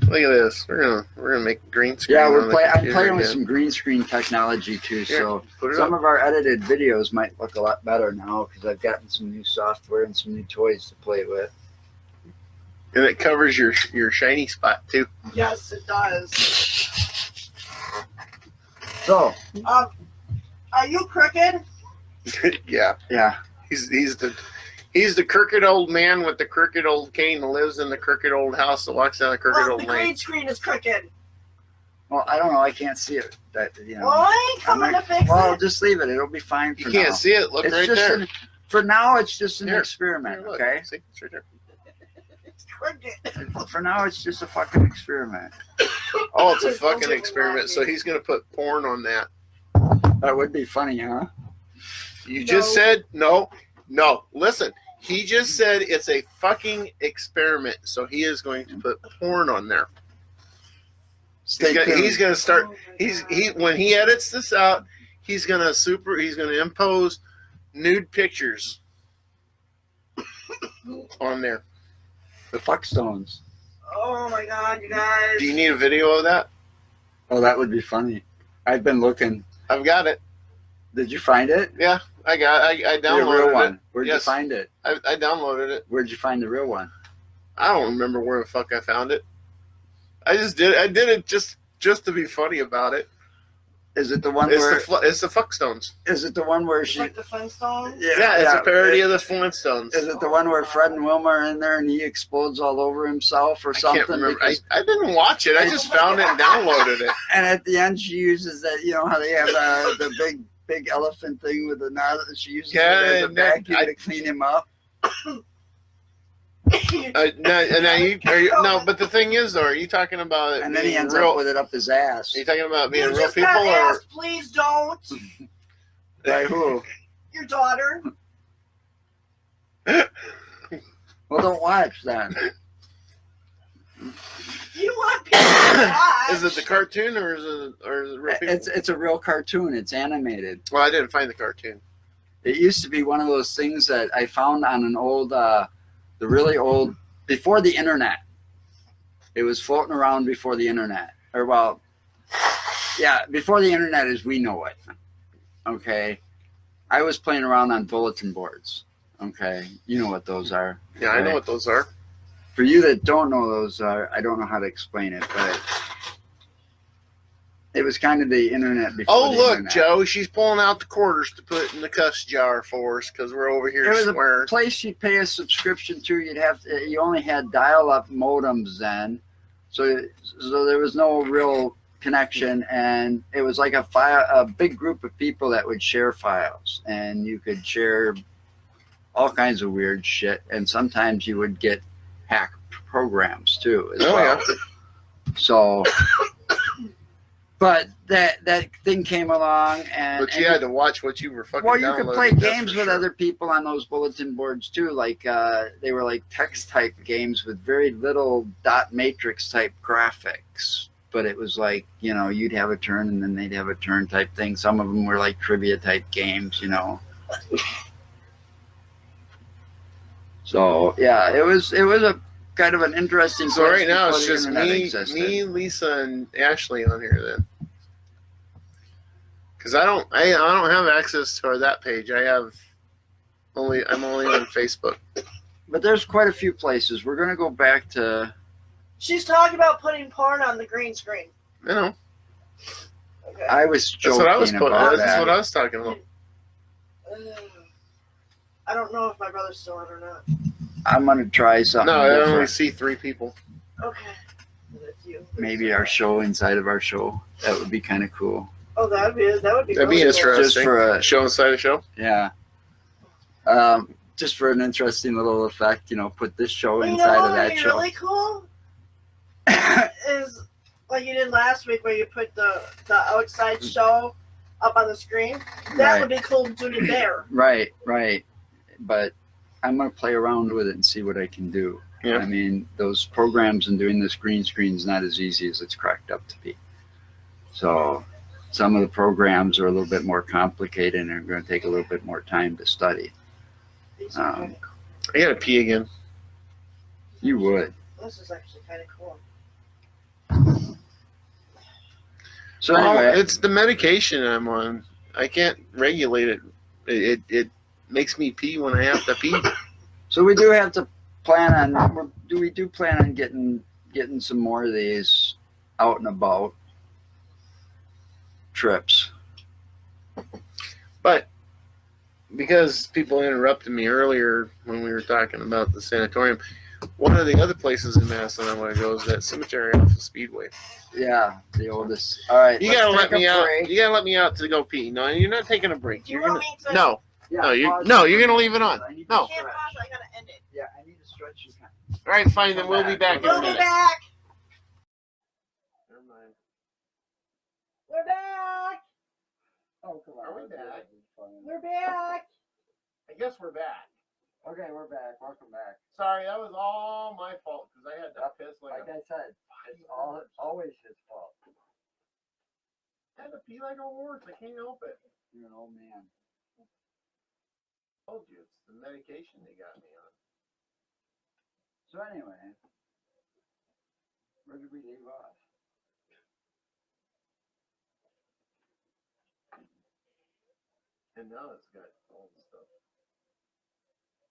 [SPEAKER 2] Look at this. We're gonna make green screen.
[SPEAKER 1] Yeah,
[SPEAKER 2] on the
[SPEAKER 1] I'm
[SPEAKER 2] computer
[SPEAKER 1] playing with
[SPEAKER 2] again.
[SPEAKER 1] some green screen technology too.
[SPEAKER 2] Here,
[SPEAKER 1] So
[SPEAKER 2] put it
[SPEAKER 1] some
[SPEAKER 2] up.
[SPEAKER 1] of our edited videos might look a lot better now because I've gotten some new software and some new toys to play with.
[SPEAKER 2] And it covers your shiny spot too.
[SPEAKER 3] Yes, it does.
[SPEAKER 1] So
[SPEAKER 3] Are you crooked?
[SPEAKER 2] Yeah.
[SPEAKER 1] yeah,
[SPEAKER 2] He's the crooked old man with the crooked old cane that lives in the crooked old house that walks down the crooked
[SPEAKER 3] Well, the
[SPEAKER 2] old lane.
[SPEAKER 3] green screen is crooked.
[SPEAKER 1] well, I don't know. I can't see it. That
[SPEAKER 3] Well, I ain't coming to fix
[SPEAKER 1] Well,
[SPEAKER 3] it.
[SPEAKER 1] just leave it. It'll be fine for
[SPEAKER 2] You can't
[SPEAKER 1] now.
[SPEAKER 2] see it. Look
[SPEAKER 1] It's
[SPEAKER 2] right
[SPEAKER 1] just
[SPEAKER 2] there.
[SPEAKER 1] for now, it's just an
[SPEAKER 2] Here.
[SPEAKER 1] experiment.
[SPEAKER 2] Here, look.
[SPEAKER 1] Okay.
[SPEAKER 2] See, it's right there.
[SPEAKER 3] It's crooked.
[SPEAKER 1] For now, it's just a fucking experiment.
[SPEAKER 2] Oh, it's a fucking experiment. So he's gonna put porn on that.
[SPEAKER 1] That would be funny, huh?
[SPEAKER 2] You just said no. Listen, he just said it's a fucking experiment. So he is going to put porn on there.
[SPEAKER 1] Stay tuned.
[SPEAKER 2] He's gonna start.
[SPEAKER 3] Oh my
[SPEAKER 2] He
[SPEAKER 3] God.
[SPEAKER 2] when he edits this out, he's gonna impose nude pictures on there.
[SPEAKER 1] The Fuckstones.
[SPEAKER 3] Oh my God, you guys.
[SPEAKER 2] Do you need a video of that?
[SPEAKER 1] Oh, that would be funny. I've been looking.
[SPEAKER 2] I've got it.
[SPEAKER 1] Did you find it?
[SPEAKER 2] Yeah, I
[SPEAKER 1] The
[SPEAKER 2] downloaded
[SPEAKER 1] real one.
[SPEAKER 2] it.
[SPEAKER 1] Where'd
[SPEAKER 2] Yes.
[SPEAKER 1] you find it?
[SPEAKER 2] I downloaded it.
[SPEAKER 1] Where'd you find the real one?
[SPEAKER 2] I don't remember where the fuck I found it. I just did. I did it just to be funny about it.
[SPEAKER 1] Is it the one
[SPEAKER 2] It's
[SPEAKER 1] where?
[SPEAKER 2] it's the Fuckstones.
[SPEAKER 1] Is it the one where
[SPEAKER 3] It's
[SPEAKER 1] she?
[SPEAKER 3] like the Flintstones.
[SPEAKER 2] Yeah, it's a parody of the Flintstones.
[SPEAKER 1] Is it the one where Fred and Wilma are in there and he explodes all over himself or
[SPEAKER 2] I
[SPEAKER 1] something?
[SPEAKER 2] can't remember.
[SPEAKER 1] Because-
[SPEAKER 2] I didn't watch it. I just found it and downloaded it.
[SPEAKER 1] and at the end, she uses that. You know how they have the big elephant thing with the nozzle. She uses
[SPEAKER 2] Yeah,
[SPEAKER 1] it as a
[SPEAKER 2] and then
[SPEAKER 1] vacuum to clean him up.
[SPEAKER 2] No, but the thing is, though, are you talking about it
[SPEAKER 1] And then he
[SPEAKER 2] being
[SPEAKER 1] ends
[SPEAKER 2] real?
[SPEAKER 1] up with it up his ass.
[SPEAKER 2] Are you talking about being
[SPEAKER 3] You
[SPEAKER 2] real
[SPEAKER 3] just
[SPEAKER 2] people
[SPEAKER 3] got
[SPEAKER 2] or?
[SPEAKER 3] asked, please don't.
[SPEAKER 1] By who?
[SPEAKER 3] Your daughter.
[SPEAKER 1] Well, don't watch then.
[SPEAKER 3] You want people to watch.
[SPEAKER 2] Is it the cartoon or is it real people?
[SPEAKER 1] It's a real cartoon. It's animated.
[SPEAKER 2] Well, I didn't find the cartoon.
[SPEAKER 1] It used to be one of those things that I found on an old, the really old, before the internet. It was floating around before the internet. Or, well, yeah, before the internet as we know it. Okay. I was playing around on bulletin boards. Okay. You know what those are.
[SPEAKER 2] Yeah, I know what those are.
[SPEAKER 1] For you that don't know those are, I don't know how to explain it, but it was kind of the internet before
[SPEAKER 2] Oh,
[SPEAKER 1] the
[SPEAKER 2] look,
[SPEAKER 1] internet.
[SPEAKER 2] Joe, she's pulling out the quarters to put in the cuss jar for us because we're over here
[SPEAKER 1] It was a
[SPEAKER 2] swearing.
[SPEAKER 1] place you'd pay a subscription to. You only had dial-up modems then, so there was no real connection, and it was like a big group of people that would share files, and you could share all kinds of weird shit, and sometimes you would get hack programs too as
[SPEAKER 2] Oh,
[SPEAKER 1] well.
[SPEAKER 2] yeah.
[SPEAKER 1] So, but that thing came along, and
[SPEAKER 2] But you had to watch what you were fucking
[SPEAKER 1] well, you could play
[SPEAKER 2] downloading, that's
[SPEAKER 1] games
[SPEAKER 2] for
[SPEAKER 1] with
[SPEAKER 2] sure.
[SPEAKER 1] other people on those bulletin boards too. Like they were like text type games with very little dot matrix type graphics. But it was like, you know, you'd have a turn and then they'd have a turn type thing. Some of them were like trivia type games, you know. So yeah, it was a kind of an interesting.
[SPEAKER 2] So
[SPEAKER 1] place
[SPEAKER 2] right now
[SPEAKER 1] before
[SPEAKER 2] it's
[SPEAKER 1] the
[SPEAKER 2] just
[SPEAKER 1] internet
[SPEAKER 2] me,
[SPEAKER 1] existed.
[SPEAKER 2] Lisa, and Ashley on here then. Because I don't have access to that page. I'm only on Facebook.
[SPEAKER 1] But there's quite a few places. We're gonna go back to.
[SPEAKER 3] She's talking about putting porn on the green screen.
[SPEAKER 2] You know,
[SPEAKER 3] Okay.
[SPEAKER 1] I was
[SPEAKER 2] that's
[SPEAKER 1] joking
[SPEAKER 2] what I was putting.
[SPEAKER 1] about
[SPEAKER 2] That's
[SPEAKER 1] that.
[SPEAKER 2] what I was talking about.
[SPEAKER 3] I don't know if my brother's still on or not.
[SPEAKER 1] I'm gonna try something
[SPEAKER 2] No, I only
[SPEAKER 1] different.
[SPEAKER 2] see 3 people.
[SPEAKER 3] Okay. That's you.
[SPEAKER 1] Maybe our show inside of our show. That would be kind of cool.
[SPEAKER 3] Oh, that would be
[SPEAKER 2] That'd be
[SPEAKER 3] really cool.
[SPEAKER 2] interesting.
[SPEAKER 1] Just for a
[SPEAKER 2] Show inside a show.
[SPEAKER 1] yeah. Just for an interesting little effect, you know, put this show
[SPEAKER 3] Well, you
[SPEAKER 1] inside
[SPEAKER 3] know
[SPEAKER 1] of
[SPEAKER 3] what would
[SPEAKER 1] that
[SPEAKER 3] be
[SPEAKER 1] show.
[SPEAKER 3] really cool is like you did last week, where you put the outside show up on the screen. That would be cool to do there.
[SPEAKER 1] Right. But I'm gonna play around with it and see what I can do.
[SPEAKER 2] Yeah.
[SPEAKER 1] I mean, those programs and doing this green screen is not as easy as it's cracked up to be. So some of the programs are a little bit more complicated and are going to take a little bit more time to study.
[SPEAKER 3] These are kinda cool.
[SPEAKER 2] I gotta pee again.
[SPEAKER 1] You would.
[SPEAKER 3] This is actually kind of cool.
[SPEAKER 1] So
[SPEAKER 2] Well,
[SPEAKER 1] anyway,
[SPEAKER 2] it's the medication I'm on. I can't regulate it. It makes me pee when I have to pee.
[SPEAKER 1] so we do have to plan on. We do plan on getting some more of these out and about trips.
[SPEAKER 2] But because people interrupted me earlier when we were talking about the sanatorium, one of the other places in Madison I want to go is that cemetery off the Speedway.
[SPEAKER 1] Yeah, the oldest. All right,
[SPEAKER 2] You
[SPEAKER 1] let's
[SPEAKER 2] gotta
[SPEAKER 1] take
[SPEAKER 2] let me
[SPEAKER 1] a
[SPEAKER 2] out.
[SPEAKER 1] break.
[SPEAKER 2] You gotta let me out to go pee. No, you're not taking a break.
[SPEAKER 3] Do you
[SPEAKER 2] You're
[SPEAKER 3] want
[SPEAKER 2] gonna
[SPEAKER 3] me to?
[SPEAKER 2] no.
[SPEAKER 1] Yeah,
[SPEAKER 2] No,
[SPEAKER 1] pause
[SPEAKER 2] you're
[SPEAKER 1] it.
[SPEAKER 2] gonna leave it on.
[SPEAKER 1] I need to
[SPEAKER 2] No.
[SPEAKER 3] Can't
[SPEAKER 1] stretch.
[SPEAKER 3] pause. I gotta end it.
[SPEAKER 1] Yeah, I need to stretch and kind
[SPEAKER 2] All right, fine. Then we'll be back in a
[SPEAKER 3] We'll be
[SPEAKER 2] minute.
[SPEAKER 3] back.
[SPEAKER 2] Never mind.
[SPEAKER 3] We're back.
[SPEAKER 1] Oh, come on.
[SPEAKER 2] Are we back?
[SPEAKER 3] We're back.
[SPEAKER 2] I guess we're back.
[SPEAKER 1] Okay, we're back. Welcome back.
[SPEAKER 2] Sorry, that was all my fault because I had to piss
[SPEAKER 1] Like I said, it's always his fault.
[SPEAKER 2] I had to pee like a horse. I can't help it.
[SPEAKER 1] You're an old man.
[SPEAKER 2] I told you it's the medication they got me on.
[SPEAKER 1] So anyway, where did we leave off?
[SPEAKER 2] And now it's got all the stuff.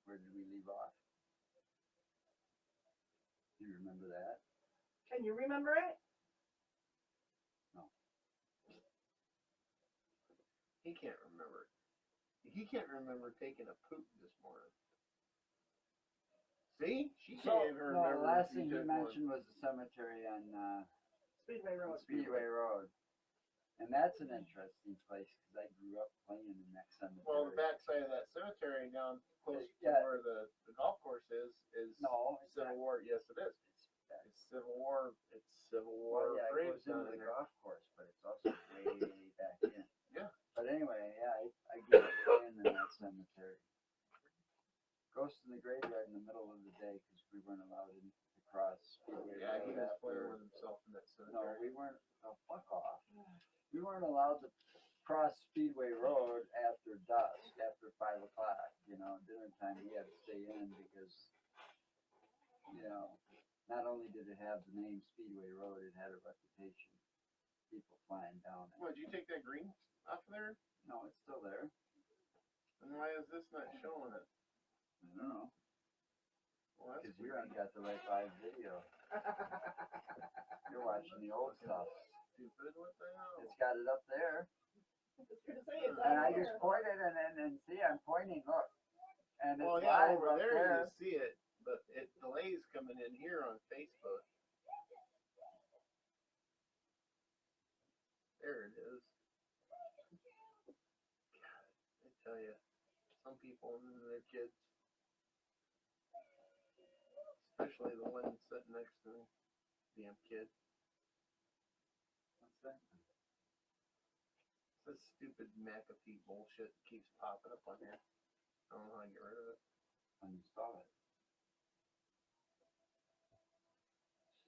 [SPEAKER 1] Where did we leave off? Do you remember that?
[SPEAKER 3] Can you remember it?
[SPEAKER 2] He can't remember. He can't remember taking a poop this morning. See? She can't even remember.
[SPEAKER 1] the last
[SPEAKER 2] if
[SPEAKER 1] thing he
[SPEAKER 2] took one.
[SPEAKER 1] mentioned was the cemetery on
[SPEAKER 3] Speedway Road.
[SPEAKER 1] Speedway Road. And that's an interesting place because I grew up playing in that cemetery.
[SPEAKER 2] Well, the backside of that cemetery down close
[SPEAKER 1] Yeah.
[SPEAKER 2] to where the golf course is
[SPEAKER 1] No, it's
[SPEAKER 2] Civil
[SPEAKER 1] not.
[SPEAKER 2] War. Yes, it is. It's Civil War. It's Civil War.
[SPEAKER 1] Well, yeah, it
[SPEAKER 2] graves
[SPEAKER 1] goes into
[SPEAKER 2] down
[SPEAKER 1] the
[SPEAKER 2] in there.
[SPEAKER 1] golf course, but it's also way back in.
[SPEAKER 2] Yeah.
[SPEAKER 1] But anyway, yeah, I grew up playing in that cemetery. Goes to the graveyard in the middle of the day because we weren't allowed to cross Speedway
[SPEAKER 2] Yeah, he
[SPEAKER 1] Road
[SPEAKER 2] was playing
[SPEAKER 1] after.
[SPEAKER 2] with himself in that
[SPEAKER 1] No,
[SPEAKER 2] cemetery.
[SPEAKER 1] we weren't. Oh, fuck off. We weren't allowed to cross Speedway Road after dusk, after 5 o'clock. You know, dinner time. We had to stay in because, you know, not only did it have the name Speedway Road, it had a reputation. People flying down it.
[SPEAKER 2] What, did you take that green off of there?
[SPEAKER 1] No, it's still there.
[SPEAKER 2] And why is this not showing it?
[SPEAKER 1] I don't know.
[SPEAKER 2] Well, that's
[SPEAKER 1] Because you
[SPEAKER 2] weird.
[SPEAKER 1] haven't got the right live video. You're watching the old stuff.
[SPEAKER 2] Stupid. What the hell?
[SPEAKER 1] It's got it up there.
[SPEAKER 3] I was gonna say it's
[SPEAKER 1] And
[SPEAKER 3] out
[SPEAKER 1] I
[SPEAKER 3] there.
[SPEAKER 1] just pointed and see, I'm pointing, look. And it's
[SPEAKER 2] Well, yeah,
[SPEAKER 1] live
[SPEAKER 2] over
[SPEAKER 1] up
[SPEAKER 2] there
[SPEAKER 1] there.
[SPEAKER 2] you see it, but it delays coming in here on Facebook. There it is. God, I tell you, some people and their kids, especially the one sitting next to me, damn kid.
[SPEAKER 1] What's that?
[SPEAKER 2] This stupid McAfee bullshit keeps popping up on here. I don't know how to get rid of it.
[SPEAKER 1] Uninstall it.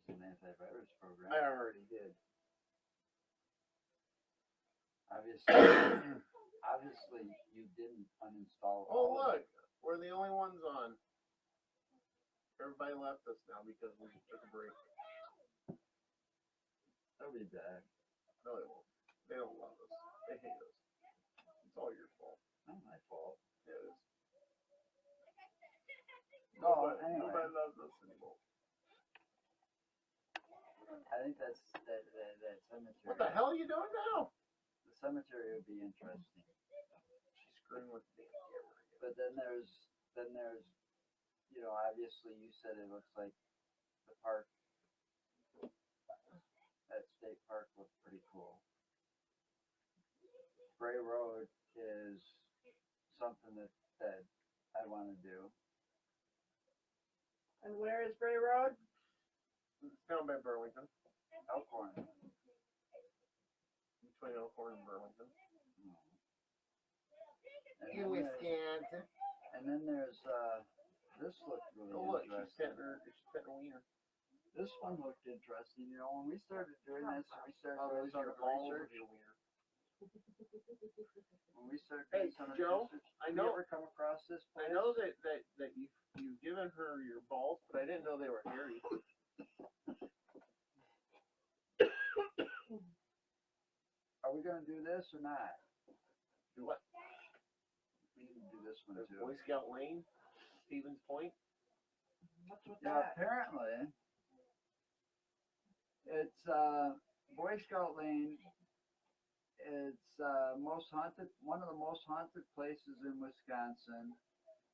[SPEAKER 1] It's an antivirus program.
[SPEAKER 2] I already did.
[SPEAKER 1] Obviously, you didn't uninstall.
[SPEAKER 2] Oh,
[SPEAKER 1] all of
[SPEAKER 2] look, we're the only ones on. Everybody left us now because we took a break.
[SPEAKER 1] it. They'll be back.
[SPEAKER 2] No, they won't. They don't love us. They hate us. It's all your fault.
[SPEAKER 1] Not my fault.
[SPEAKER 2] Yeah, it is.
[SPEAKER 1] No, anyway.
[SPEAKER 2] Nobody loves us anymore.
[SPEAKER 1] I think that cemetery.
[SPEAKER 2] What the hell are you doing now?
[SPEAKER 1] The cemetery would be interesting.
[SPEAKER 2] She's screwing with the damn camera again.
[SPEAKER 1] but then there's obviously you said it looks like the park, that state park looked pretty cool. Bray Road is something that I want to do.
[SPEAKER 3] And where is Bray Road?
[SPEAKER 4] It's down by Burlington,
[SPEAKER 1] Elkhorn.
[SPEAKER 4] between Elkhorn and Burlington.
[SPEAKER 1] And
[SPEAKER 4] In
[SPEAKER 1] then there's,
[SPEAKER 4] Wisconsin.
[SPEAKER 1] and then there's this looked really
[SPEAKER 4] Oh look, she's
[SPEAKER 1] interesting.
[SPEAKER 4] petting her wiener.
[SPEAKER 1] This one looked interesting. When we started doing this, we started
[SPEAKER 4] Oh,
[SPEAKER 1] doing
[SPEAKER 4] those
[SPEAKER 1] some
[SPEAKER 4] are
[SPEAKER 1] of the
[SPEAKER 4] balls
[SPEAKER 1] research.
[SPEAKER 4] of your wiener.
[SPEAKER 1] When we started
[SPEAKER 4] Hey,
[SPEAKER 1] doing some of the
[SPEAKER 4] Joe,
[SPEAKER 1] research,
[SPEAKER 4] I
[SPEAKER 1] did
[SPEAKER 4] know-
[SPEAKER 1] you ever come across this place?
[SPEAKER 4] I know that you've given her your balls, but I didn't know they were hairy.
[SPEAKER 1] Are we gonna do this or not?
[SPEAKER 4] Do what?
[SPEAKER 1] We need to do this one
[SPEAKER 4] There's
[SPEAKER 1] too.
[SPEAKER 4] Boy Scout Lane, Stevens Point.
[SPEAKER 3] What's with
[SPEAKER 1] Yeah,
[SPEAKER 3] that?
[SPEAKER 1] apparently it's Boy Scout Lane. It's one of the most haunted places in Wisconsin.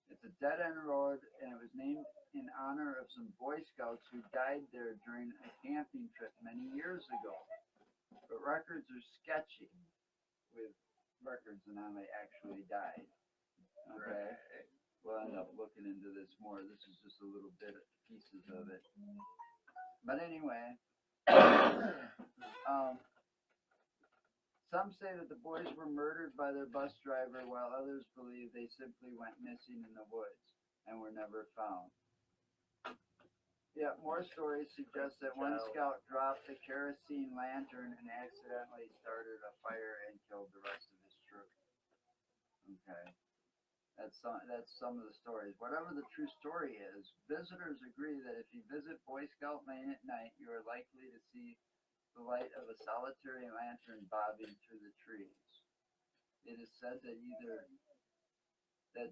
[SPEAKER 1] It's a dead end road, and it was named in honor of some Boy Scouts who died there during a camping trip many years ago. But records are sketchy with records on how they actually died. Okay. We'll end up looking into this more. This is just a little bit of pieces of it. But anyway, some say that the boys were murdered by their bus driver, while others believe they simply went missing in the woods and were never found. Yet more stories suggest that one scout dropped a kerosene lantern and accidentally started a fire and killed the rest of his troop. Okay. That's some of the stories. Whatever the true story is, visitors agree that if you visit Boy Scout Lane at night, you are likely to see the light of a solitary lantern bobbing through the trees. It is said that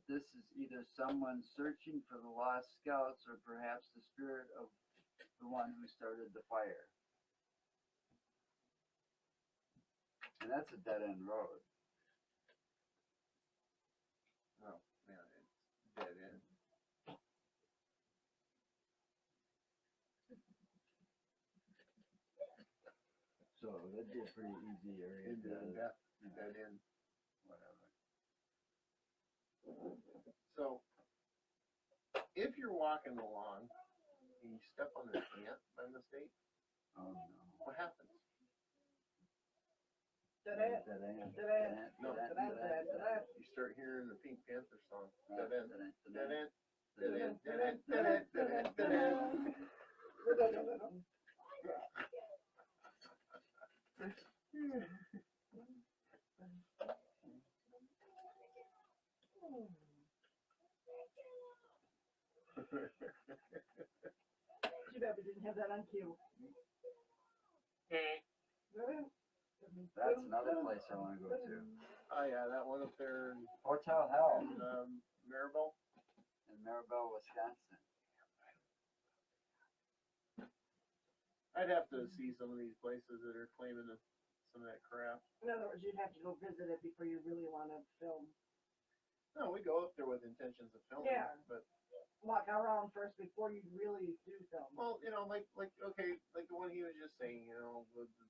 [SPEAKER 1] this is either someone searching for the lost scouts or perhaps the spirit of the one who started the fire. And that's a dead end road.
[SPEAKER 4] Oh, man, it's dead end.
[SPEAKER 1] So that'd be a pretty easy area
[SPEAKER 4] Into
[SPEAKER 1] to,
[SPEAKER 4] death, dead end.
[SPEAKER 1] whatever.
[SPEAKER 4] So, if you're walking along and you step on an ant by mistake,
[SPEAKER 1] Oh no.
[SPEAKER 4] what happens?
[SPEAKER 3] Dead end.
[SPEAKER 1] Dead end.
[SPEAKER 3] Dead end.
[SPEAKER 4] No,
[SPEAKER 3] Dead end, dead end, dead end.
[SPEAKER 4] You start hearing the Pink Panther song. Dead end.
[SPEAKER 1] Dead end.
[SPEAKER 4] Dead end.
[SPEAKER 1] Dead
[SPEAKER 4] Dead
[SPEAKER 1] end.
[SPEAKER 4] end. Dead end. Dead end. Dead end. Dead end.
[SPEAKER 3] Too bad we didn't have that on cue.
[SPEAKER 1] That's another place I want to go to.
[SPEAKER 4] Oh yeah, that one up there in
[SPEAKER 1] Hotel Hell
[SPEAKER 4] Maribel.
[SPEAKER 1] in Maribel, Wisconsin.
[SPEAKER 4] I'd have to see some of these places that are claiming some of that crap.
[SPEAKER 3] In other words, you'd have to go visit it before you really want to film.
[SPEAKER 4] No, we go up there with intentions of filming.
[SPEAKER 3] Yeah.
[SPEAKER 4] But
[SPEAKER 3] Walk around first before you really do film.
[SPEAKER 4] well, like okay, like the one he was just saying, with the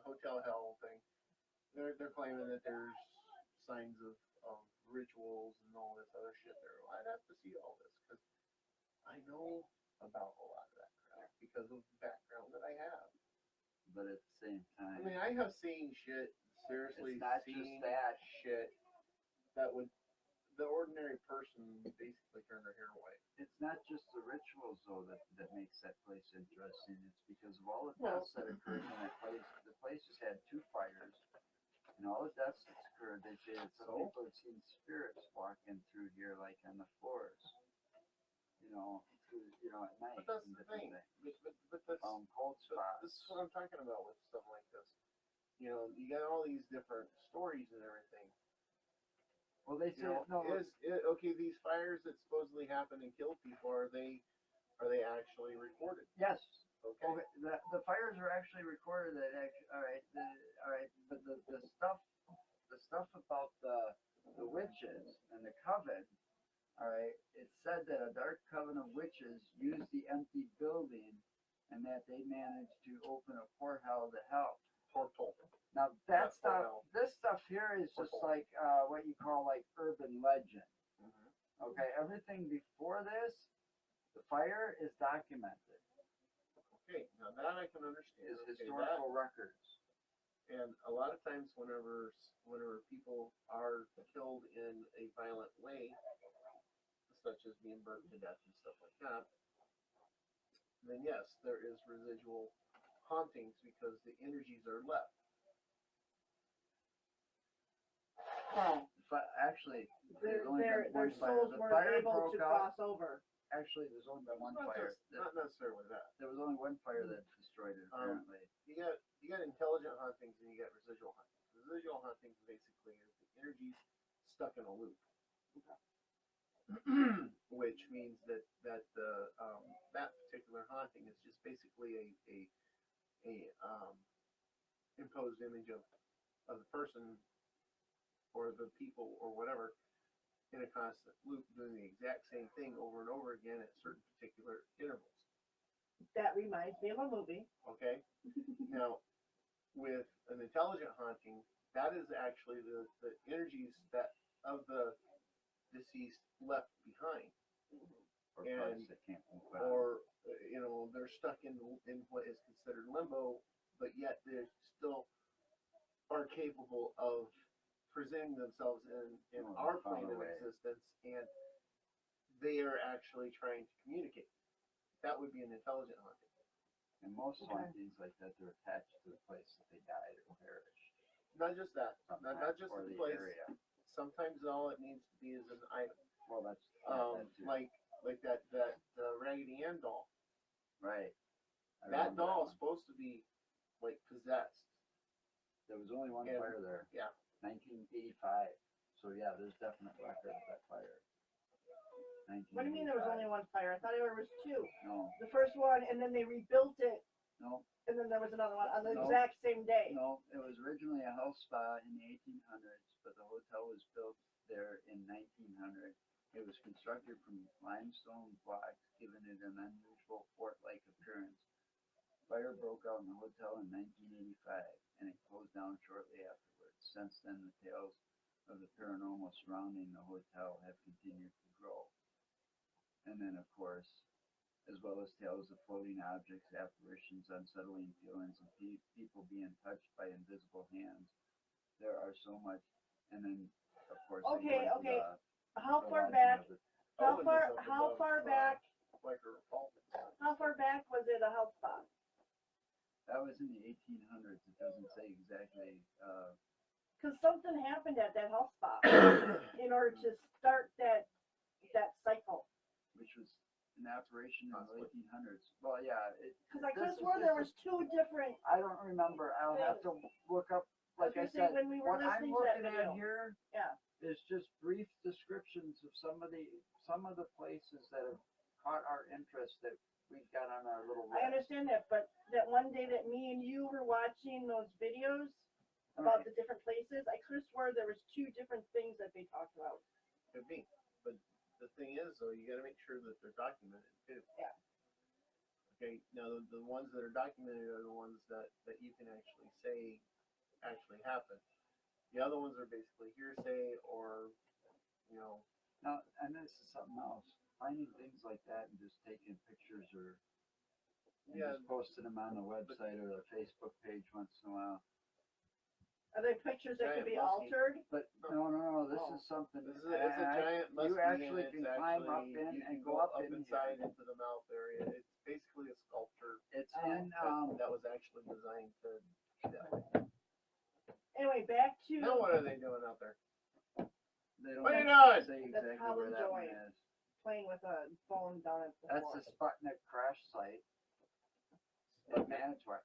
[SPEAKER 4] Hotel Hell thing. They're claiming that there's signs of rituals and all this other shit there. Well, I'd have to see all this because I know about a lot of that crap because of the background that I have.
[SPEAKER 1] But at the same
[SPEAKER 4] I
[SPEAKER 1] time,
[SPEAKER 4] mean, I have seen shit, seriously
[SPEAKER 1] it's not just
[SPEAKER 4] seen
[SPEAKER 1] that.
[SPEAKER 4] shit that would the ordinary person basically turn their hair white.
[SPEAKER 1] It's not just the rituals though that makes that place interesting. It's because of all the
[SPEAKER 4] Well-
[SPEAKER 1] deaths that occurred in that place. The place has had 2 fires, and all the deaths that's occurred. They say that some
[SPEAKER 4] So?
[SPEAKER 1] people have seen spirits walking through here, like on the floors. At night.
[SPEAKER 4] But that's
[SPEAKER 1] and
[SPEAKER 4] the
[SPEAKER 1] different
[SPEAKER 4] thing.
[SPEAKER 1] things.
[SPEAKER 4] But that's
[SPEAKER 1] Cold
[SPEAKER 4] so
[SPEAKER 1] spots.
[SPEAKER 4] this is what I'm talking about with stuff like this. You got all these different stories and everything.
[SPEAKER 1] Well, they say no.
[SPEAKER 4] Okay, these fires that supposedly happen and kill people, are they actually recorded?
[SPEAKER 1] Yes.
[SPEAKER 4] Okay.
[SPEAKER 1] Okay. The fires are actually recorded. All right. But the stuff about the witches and the coven All right. It said that a dark coven of witches used the empty building, and that they managed to open a portal to hell.
[SPEAKER 2] Portal.
[SPEAKER 1] Now that
[SPEAKER 2] That's
[SPEAKER 1] stuff,
[SPEAKER 2] portal.
[SPEAKER 1] this stuff here is just
[SPEAKER 2] Portal.
[SPEAKER 1] like what you call like urban legend.
[SPEAKER 2] Mm-hmm.
[SPEAKER 1] Okay, everything before this, the fire is documented,
[SPEAKER 2] Okay, now that I can understand.
[SPEAKER 1] is
[SPEAKER 2] Okay,
[SPEAKER 1] historical records.
[SPEAKER 2] and a lot of times, whenever people are killed in a violent way, such as being burned to death and stuff like that, then yes, there is residual hauntings because the energies are left.
[SPEAKER 1] Actually,
[SPEAKER 3] Their
[SPEAKER 1] there's only been
[SPEAKER 3] their
[SPEAKER 1] one fire.
[SPEAKER 3] souls
[SPEAKER 1] The
[SPEAKER 3] weren't
[SPEAKER 1] fire
[SPEAKER 3] able
[SPEAKER 1] broke
[SPEAKER 3] to
[SPEAKER 1] out.
[SPEAKER 3] cross over.
[SPEAKER 1] Actually, there's only been one
[SPEAKER 2] Not
[SPEAKER 1] fire.
[SPEAKER 2] not necessarily that.
[SPEAKER 1] There was only one fire that destroyed it. Apparently,
[SPEAKER 2] You got intelligent hauntings and you got residual hauntings. Residual hauntings basically is the energies stuck in a loop. Which means that that particular haunting is just basically a imposed image of the person or the people or whatever in a constant loop doing the exact same thing over and over again at certain particular intervals.
[SPEAKER 3] That reminds me of a movie.
[SPEAKER 2] Okay? Now, with an intelligent haunting, that is actually the energies that of the deceased left behind.
[SPEAKER 1] or
[SPEAKER 2] And-
[SPEAKER 1] parts that can't move out.
[SPEAKER 2] Or they're stuck in what is considered limbo, but yet they still are capable of presenting themselves in
[SPEAKER 1] Oh,
[SPEAKER 2] our
[SPEAKER 1] they found
[SPEAKER 2] plane
[SPEAKER 1] a
[SPEAKER 2] of
[SPEAKER 1] way.
[SPEAKER 2] existence, and they are actually trying to communicate. That would be an intelligent haunting.
[SPEAKER 1] And most
[SPEAKER 3] Okay.
[SPEAKER 1] hauntings like that, they're attached to the place that they died or perished.
[SPEAKER 2] Not just that, not
[SPEAKER 1] Sometimes,
[SPEAKER 2] just
[SPEAKER 1] or
[SPEAKER 2] the
[SPEAKER 1] the
[SPEAKER 2] place.
[SPEAKER 1] area.
[SPEAKER 2] Sometimes all it needs to be is an item,
[SPEAKER 1] Well, that's that too.
[SPEAKER 2] like that Raggedy Ann doll.
[SPEAKER 1] Right. I
[SPEAKER 2] That
[SPEAKER 1] remember
[SPEAKER 2] doll
[SPEAKER 1] one.
[SPEAKER 2] is supposed to be like possessed.
[SPEAKER 1] There was only one
[SPEAKER 2] and-
[SPEAKER 1] fire there.
[SPEAKER 2] Yeah.
[SPEAKER 1] 1985. So yeah, there's definite record of that fire.
[SPEAKER 3] What do you mean there was only one fire? I thought there was two.
[SPEAKER 1] No,
[SPEAKER 3] The first one, and then they rebuilt it,
[SPEAKER 1] no,
[SPEAKER 3] and then there was another one on the
[SPEAKER 1] No.
[SPEAKER 3] exact same day.
[SPEAKER 1] no. It was originally a health spa in the 1800s, but the hotel was built there in 1900. It was constructed from limestone blocks, giving it an unusual fort-like appearance. Fire broke out in the hotel in 1985, and it closed down shortly afterwards. Since then, the tales of the paranormal surrounding the hotel have continued to grow. And then, of course, as well as tales of floating objects, apparitions, unsettling feelings, and people being touched by invisible hands. There are so much, and then, of course, they go
[SPEAKER 3] Okay,
[SPEAKER 1] into
[SPEAKER 3] okay.
[SPEAKER 1] the
[SPEAKER 3] How far
[SPEAKER 1] legend
[SPEAKER 3] back?
[SPEAKER 1] of the-
[SPEAKER 3] How
[SPEAKER 2] Owen
[SPEAKER 3] far?
[SPEAKER 2] is up
[SPEAKER 3] How
[SPEAKER 2] above,
[SPEAKER 3] far back?
[SPEAKER 2] Flecker Fault.
[SPEAKER 3] How far back was it a health spa?
[SPEAKER 1] That was in the 1800s. It doesn't say exactly.
[SPEAKER 3] Because something happened at that health spa in order to start that cycle.
[SPEAKER 1] Which was in operation in the
[SPEAKER 2] Possibly.
[SPEAKER 1] 1800s. Well, yeah.
[SPEAKER 3] Because I could
[SPEAKER 1] This
[SPEAKER 3] have
[SPEAKER 1] is-
[SPEAKER 3] sworn
[SPEAKER 1] this
[SPEAKER 3] there
[SPEAKER 1] is-
[SPEAKER 3] was two different.
[SPEAKER 1] I don't remember. I'll have to look up. Like I
[SPEAKER 3] was gonna say,
[SPEAKER 1] said,
[SPEAKER 3] when we were
[SPEAKER 1] what I'm
[SPEAKER 3] listening to that
[SPEAKER 1] looking
[SPEAKER 3] video.
[SPEAKER 1] at here
[SPEAKER 3] Yeah.
[SPEAKER 1] is just brief descriptions of some of the places that have caught our interest that we've got on our little list.
[SPEAKER 3] I understand that, but that one day that me and you were watching those videos about
[SPEAKER 1] Right.
[SPEAKER 3] the different places, I could have swore there was two different things that they talked about.
[SPEAKER 2] Could be. But the thing is, though, you got to make sure that they're documented too.
[SPEAKER 3] Yeah.
[SPEAKER 2] Okay. Now, the ones that are documented are the ones that you can actually say actually happened. The other ones are basically hearsay or,
[SPEAKER 1] Now, and this is something else. Finding things like that and just taking pictures and
[SPEAKER 2] Yeah,
[SPEAKER 1] just posting them on the website or the Facebook page once in a while.
[SPEAKER 3] Are they pictures that could
[SPEAKER 2] Giant
[SPEAKER 3] be
[SPEAKER 2] muskie.
[SPEAKER 3] altered?
[SPEAKER 1] But no, this
[SPEAKER 2] Oh.
[SPEAKER 1] is something.
[SPEAKER 2] this is it's a giant muskie.
[SPEAKER 1] You actually
[SPEAKER 2] and
[SPEAKER 1] can
[SPEAKER 2] it's
[SPEAKER 1] climb up
[SPEAKER 2] actually-
[SPEAKER 1] in
[SPEAKER 2] you
[SPEAKER 1] and
[SPEAKER 2] can
[SPEAKER 1] go up in
[SPEAKER 2] inside
[SPEAKER 1] here.
[SPEAKER 2] into the mouth area. It's basically a sculpture
[SPEAKER 1] It's
[SPEAKER 3] Oh.
[SPEAKER 1] in
[SPEAKER 2] that was actually designed to. Yeah.
[SPEAKER 3] Anyway, back to
[SPEAKER 2] Now what are they doing out there?
[SPEAKER 1] They don't
[SPEAKER 2] What are you
[SPEAKER 1] say
[SPEAKER 2] doing?
[SPEAKER 1] exactly where
[SPEAKER 3] Colin
[SPEAKER 1] that one
[SPEAKER 3] Joy.
[SPEAKER 1] is.
[SPEAKER 3] playing with a phone down at the
[SPEAKER 1] That's
[SPEAKER 3] floor.
[SPEAKER 1] the Sputnik crash site in Manitowoc.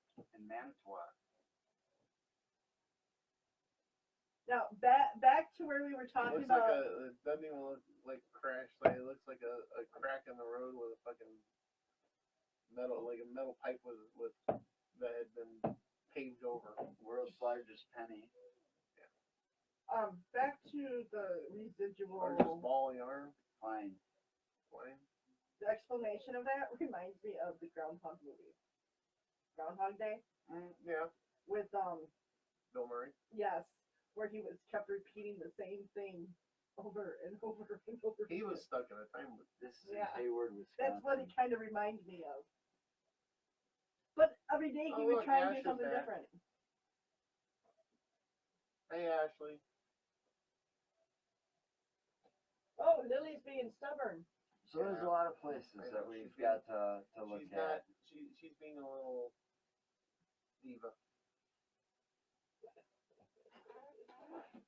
[SPEAKER 3] Now back to where we were
[SPEAKER 2] It
[SPEAKER 3] talking
[SPEAKER 2] looks
[SPEAKER 3] about.
[SPEAKER 2] it doesn't even look like a crash site. It looks like a crack in the road with a fucking metal pipe with that had been paved over.
[SPEAKER 1] World's largest penny.
[SPEAKER 3] Back to the
[SPEAKER 4] Or just
[SPEAKER 3] residual.
[SPEAKER 4] ball yarn.
[SPEAKER 1] Fine.
[SPEAKER 4] Fine.
[SPEAKER 3] The explanation of that reminds me of the Groundhog movie, Groundhog Day,
[SPEAKER 4] Yeah.
[SPEAKER 3] with
[SPEAKER 4] Bill Murray.
[SPEAKER 3] yes, where he was kept repeating the same thing over and over and over.
[SPEAKER 4] He was
[SPEAKER 3] again.
[SPEAKER 4] stuck in a time loop.
[SPEAKER 1] This is
[SPEAKER 3] Yeah.
[SPEAKER 1] in Hayward,
[SPEAKER 3] That's what
[SPEAKER 1] Wisconsin.
[SPEAKER 3] it kind of reminds me of. But every day he
[SPEAKER 4] Oh,
[SPEAKER 3] would
[SPEAKER 4] look,
[SPEAKER 3] try and
[SPEAKER 4] Ash
[SPEAKER 3] do
[SPEAKER 4] is
[SPEAKER 3] something
[SPEAKER 4] back.
[SPEAKER 3] different.
[SPEAKER 4] Hey, Ashley.
[SPEAKER 3] Oh, Lily's being stubborn.
[SPEAKER 1] So there's a lot of places that we've got to look
[SPEAKER 4] She's
[SPEAKER 1] at.
[SPEAKER 4] not. She's being a little diva.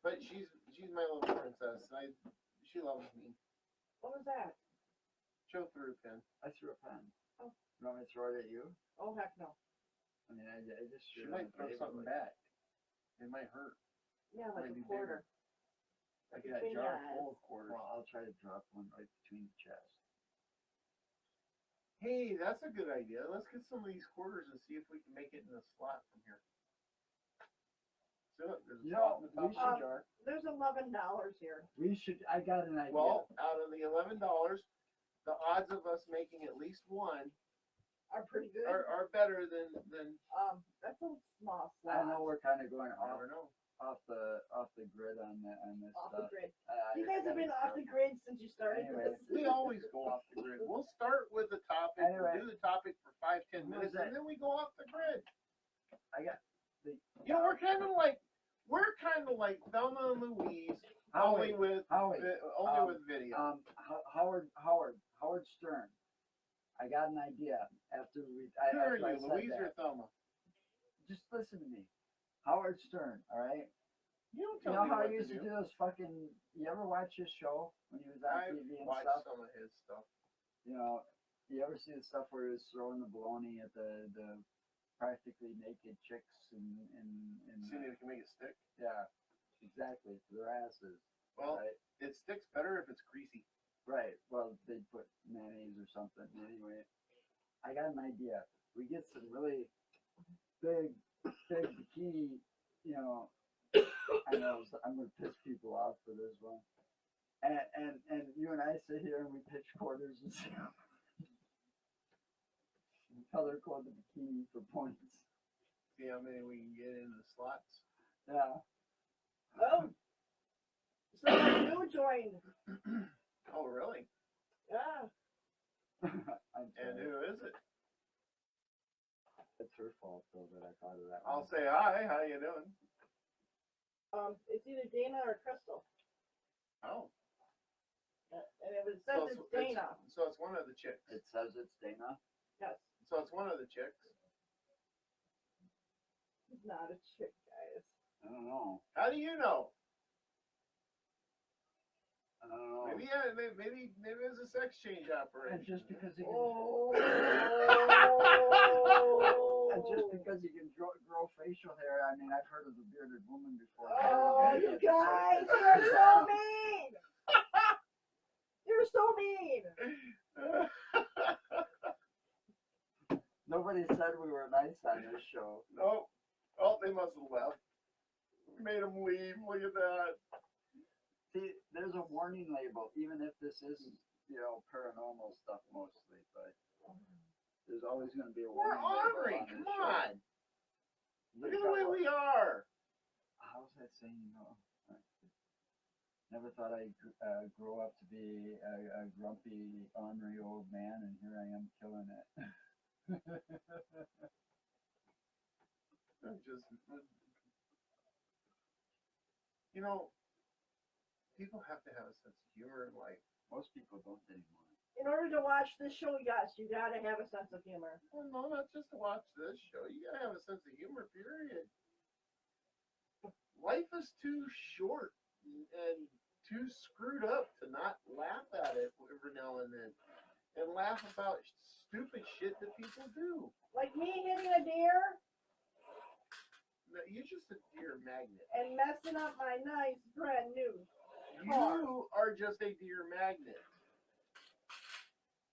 [SPEAKER 4] But she's my little princess. She loves me.
[SPEAKER 3] What was that?
[SPEAKER 4] She'll through a pin.
[SPEAKER 1] I threw a pen.
[SPEAKER 3] Oh.
[SPEAKER 1] You want me to throw it at you?
[SPEAKER 3] Oh, heck no.
[SPEAKER 1] I mean, I just
[SPEAKER 4] She
[SPEAKER 1] threw it on
[SPEAKER 4] might
[SPEAKER 1] the
[SPEAKER 4] throw
[SPEAKER 1] table,
[SPEAKER 4] something
[SPEAKER 1] like,
[SPEAKER 4] back. It might hurt.
[SPEAKER 3] Yeah, like
[SPEAKER 4] Maybe
[SPEAKER 3] a quarter.
[SPEAKER 1] I got a
[SPEAKER 3] Between
[SPEAKER 1] jar
[SPEAKER 3] your eyes.
[SPEAKER 1] full of quarters. Well, I'll try to drop one right between the chest.
[SPEAKER 4] Hey, that's a good idea. Let's get some of these quarters and see if we can make it in a slot from here. So look, there's a
[SPEAKER 1] You
[SPEAKER 4] slot
[SPEAKER 1] know,
[SPEAKER 4] in the top
[SPEAKER 1] we
[SPEAKER 4] of the
[SPEAKER 1] should-
[SPEAKER 4] jar.
[SPEAKER 3] There's $11 here.
[SPEAKER 1] We should. I got an idea.
[SPEAKER 4] Well, out of the $11, the odds of us making at least one
[SPEAKER 3] Are pretty good.
[SPEAKER 4] are better than
[SPEAKER 3] That's a small slot.
[SPEAKER 1] I know we're kind of going
[SPEAKER 4] I never know.
[SPEAKER 1] off the grid on this
[SPEAKER 3] Off the
[SPEAKER 1] stuff.
[SPEAKER 3] grid.
[SPEAKER 1] I
[SPEAKER 3] You guys have been off the grid since you started
[SPEAKER 1] Anyway,
[SPEAKER 3] this.
[SPEAKER 4] We always go off the grid. We'll start with the topic.
[SPEAKER 1] Anyway.
[SPEAKER 4] We'll do the topic for 5-10
[SPEAKER 1] Who
[SPEAKER 4] minutes,
[SPEAKER 1] was that?
[SPEAKER 4] and then we go off the grid.
[SPEAKER 1] I got the.
[SPEAKER 4] You know, we're kind of like Thelma and Louise, only
[SPEAKER 1] Howie.
[SPEAKER 4] with
[SPEAKER 1] Howie.
[SPEAKER 4] with video.
[SPEAKER 1] Howard Stern. I got an idea after we.
[SPEAKER 4] Who are
[SPEAKER 1] after I
[SPEAKER 4] you,
[SPEAKER 1] said
[SPEAKER 4] Louise
[SPEAKER 1] that.
[SPEAKER 4] or Thelma?
[SPEAKER 1] Just listen to me. Howard Stern, all right?
[SPEAKER 4] You don't
[SPEAKER 1] You
[SPEAKER 4] tell
[SPEAKER 1] know
[SPEAKER 4] me
[SPEAKER 1] how
[SPEAKER 4] what
[SPEAKER 1] he used
[SPEAKER 4] to
[SPEAKER 1] to
[SPEAKER 4] do.
[SPEAKER 1] do those fucking. You ever watch his show when he was on
[SPEAKER 4] I
[SPEAKER 1] TV and
[SPEAKER 4] watched
[SPEAKER 1] stuff?
[SPEAKER 4] some of his stuff.
[SPEAKER 1] You know, you ever see the stuff where he was throwing the baloney at the practically naked chicks and
[SPEAKER 4] See if you can make it stick.
[SPEAKER 1] yeah, exactly, to their asses.
[SPEAKER 4] Well,
[SPEAKER 1] Right.
[SPEAKER 4] it sticks better if it's greasy.
[SPEAKER 1] Right. Well, they put mayonnaise or something. Anyway, I got an idea. We get some really big bikini. You know, I know I'm gonna piss people off for this one. And you and I sit here and we pitch quarters and stuff. Color code the bikini for points.
[SPEAKER 4] See how many we can get in the slots.
[SPEAKER 1] Yeah.
[SPEAKER 3] Oh. Somebody new joined.
[SPEAKER 4] Oh, really?
[SPEAKER 3] Yeah.
[SPEAKER 1] I'm
[SPEAKER 4] And
[SPEAKER 1] sorry.
[SPEAKER 4] who is it?
[SPEAKER 1] It's her fault though that I thought of that.
[SPEAKER 4] I'll
[SPEAKER 1] one.
[SPEAKER 4] say hi. How you doing?
[SPEAKER 3] It's either Dana or Crystal.
[SPEAKER 4] Oh,
[SPEAKER 3] And it says it's Dana.
[SPEAKER 4] So it's one of the chicks.
[SPEAKER 1] It says it's Dana.
[SPEAKER 3] Yes.
[SPEAKER 4] So it's one of the chicks.
[SPEAKER 3] It's not a chick, guys.
[SPEAKER 1] I don't know.
[SPEAKER 4] How do you know?
[SPEAKER 1] I don't know.
[SPEAKER 4] Maybe it's a sex change operation.
[SPEAKER 1] And just because he can,
[SPEAKER 3] Oh.
[SPEAKER 1] and just because he can grow facial hair, I mean, I've heard of the bearded woman before.
[SPEAKER 3] Oh, you guys, you're so mean. You're so mean.
[SPEAKER 1] Nobody said we were nice on this show.
[SPEAKER 4] No. Oh, they must have left. We made them leave. Look at that.
[SPEAKER 1] See, there's a warning label, even if this is, paranormal stuff mostly, but there's always going to be a
[SPEAKER 4] We're
[SPEAKER 1] warning label
[SPEAKER 4] ornery.
[SPEAKER 1] on this
[SPEAKER 4] Come
[SPEAKER 1] show.
[SPEAKER 4] on. Look at the way we are.
[SPEAKER 1] How was that saying? Never thought I'd grow up to be a grumpy, ornery old man, and here I am killing it.
[SPEAKER 4] I'm just, people have to have a sense of humor in life.
[SPEAKER 1] Most people don't anymore.
[SPEAKER 3] In order to watch this show, yes, you gotta have a sense of humor.
[SPEAKER 4] Well, no, not just to watch this show. You gotta have a sense of humor, period. Life is too short and too screwed up to not laugh at it every now and then. And laugh about stupid shit that people do.
[SPEAKER 3] Like me hitting a deer
[SPEAKER 4] No, you're just a deer magnet.
[SPEAKER 3] and messing up my nice brand new car.
[SPEAKER 4] You are just a deer magnet.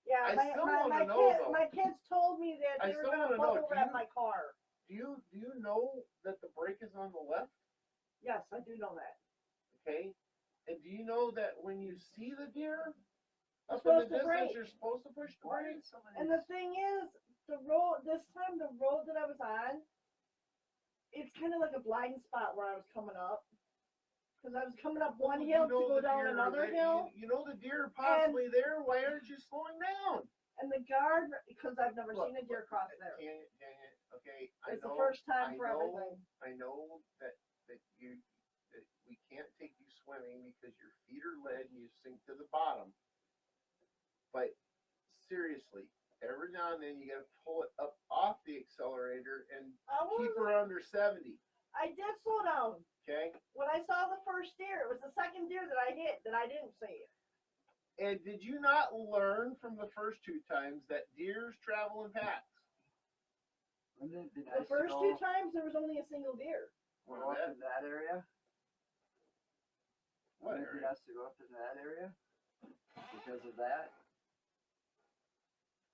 [SPEAKER 3] Yeah,
[SPEAKER 4] I still wanna
[SPEAKER 3] my,
[SPEAKER 4] know,
[SPEAKER 3] kids,
[SPEAKER 4] though.
[SPEAKER 3] my kids told me that
[SPEAKER 4] I
[SPEAKER 3] they were
[SPEAKER 4] still
[SPEAKER 3] gonna
[SPEAKER 4] wanna know,
[SPEAKER 3] bubble
[SPEAKER 4] do
[SPEAKER 3] wrap
[SPEAKER 4] you-
[SPEAKER 3] my car.
[SPEAKER 4] Do you know that the brake is on the left?
[SPEAKER 3] Yes, I do know that.
[SPEAKER 4] Okay? And do you know that when you see the deer,
[SPEAKER 3] You're
[SPEAKER 4] up in the
[SPEAKER 3] supposed to
[SPEAKER 4] distance,
[SPEAKER 3] brake.
[SPEAKER 4] you're supposed to push the
[SPEAKER 1] Why
[SPEAKER 4] brake?
[SPEAKER 1] did somebody?
[SPEAKER 3] And the thing is, the road this time, the road that I was on, it's kind of like a blind spot where I was coming up, because I was coming up one
[SPEAKER 4] You
[SPEAKER 3] hill to
[SPEAKER 4] know
[SPEAKER 3] go
[SPEAKER 4] the
[SPEAKER 3] down
[SPEAKER 4] deer are
[SPEAKER 3] another
[SPEAKER 4] there.
[SPEAKER 3] hill,
[SPEAKER 4] You know the deer are possibly there. Why aren't you slowing down?
[SPEAKER 3] and the guard, because I've never
[SPEAKER 4] Look,
[SPEAKER 3] seen a deer cross there.
[SPEAKER 4] Dang it. Okay,
[SPEAKER 3] It's the first time for
[SPEAKER 4] I know,
[SPEAKER 3] everything.
[SPEAKER 4] I know that we can't take you swimming because your feet are lead and you sink to the bottom. But seriously, every now and then you got to pull it up off the accelerator and keep her under 70.
[SPEAKER 3] I did slow down.
[SPEAKER 4] Okay.
[SPEAKER 3] When I saw the first deer, it was the second deer that I hit that I didn't see.
[SPEAKER 4] And did you not learn from the first two times that deers travel in packs?
[SPEAKER 1] Wouldn't it be
[SPEAKER 3] The
[SPEAKER 1] nice
[SPEAKER 3] first
[SPEAKER 1] to
[SPEAKER 3] two
[SPEAKER 1] go,
[SPEAKER 3] times there was only a single deer.
[SPEAKER 1] go up in that area?
[SPEAKER 4] What
[SPEAKER 1] Wouldn't it be
[SPEAKER 4] area?
[SPEAKER 1] nice to go up in that area? Because of that?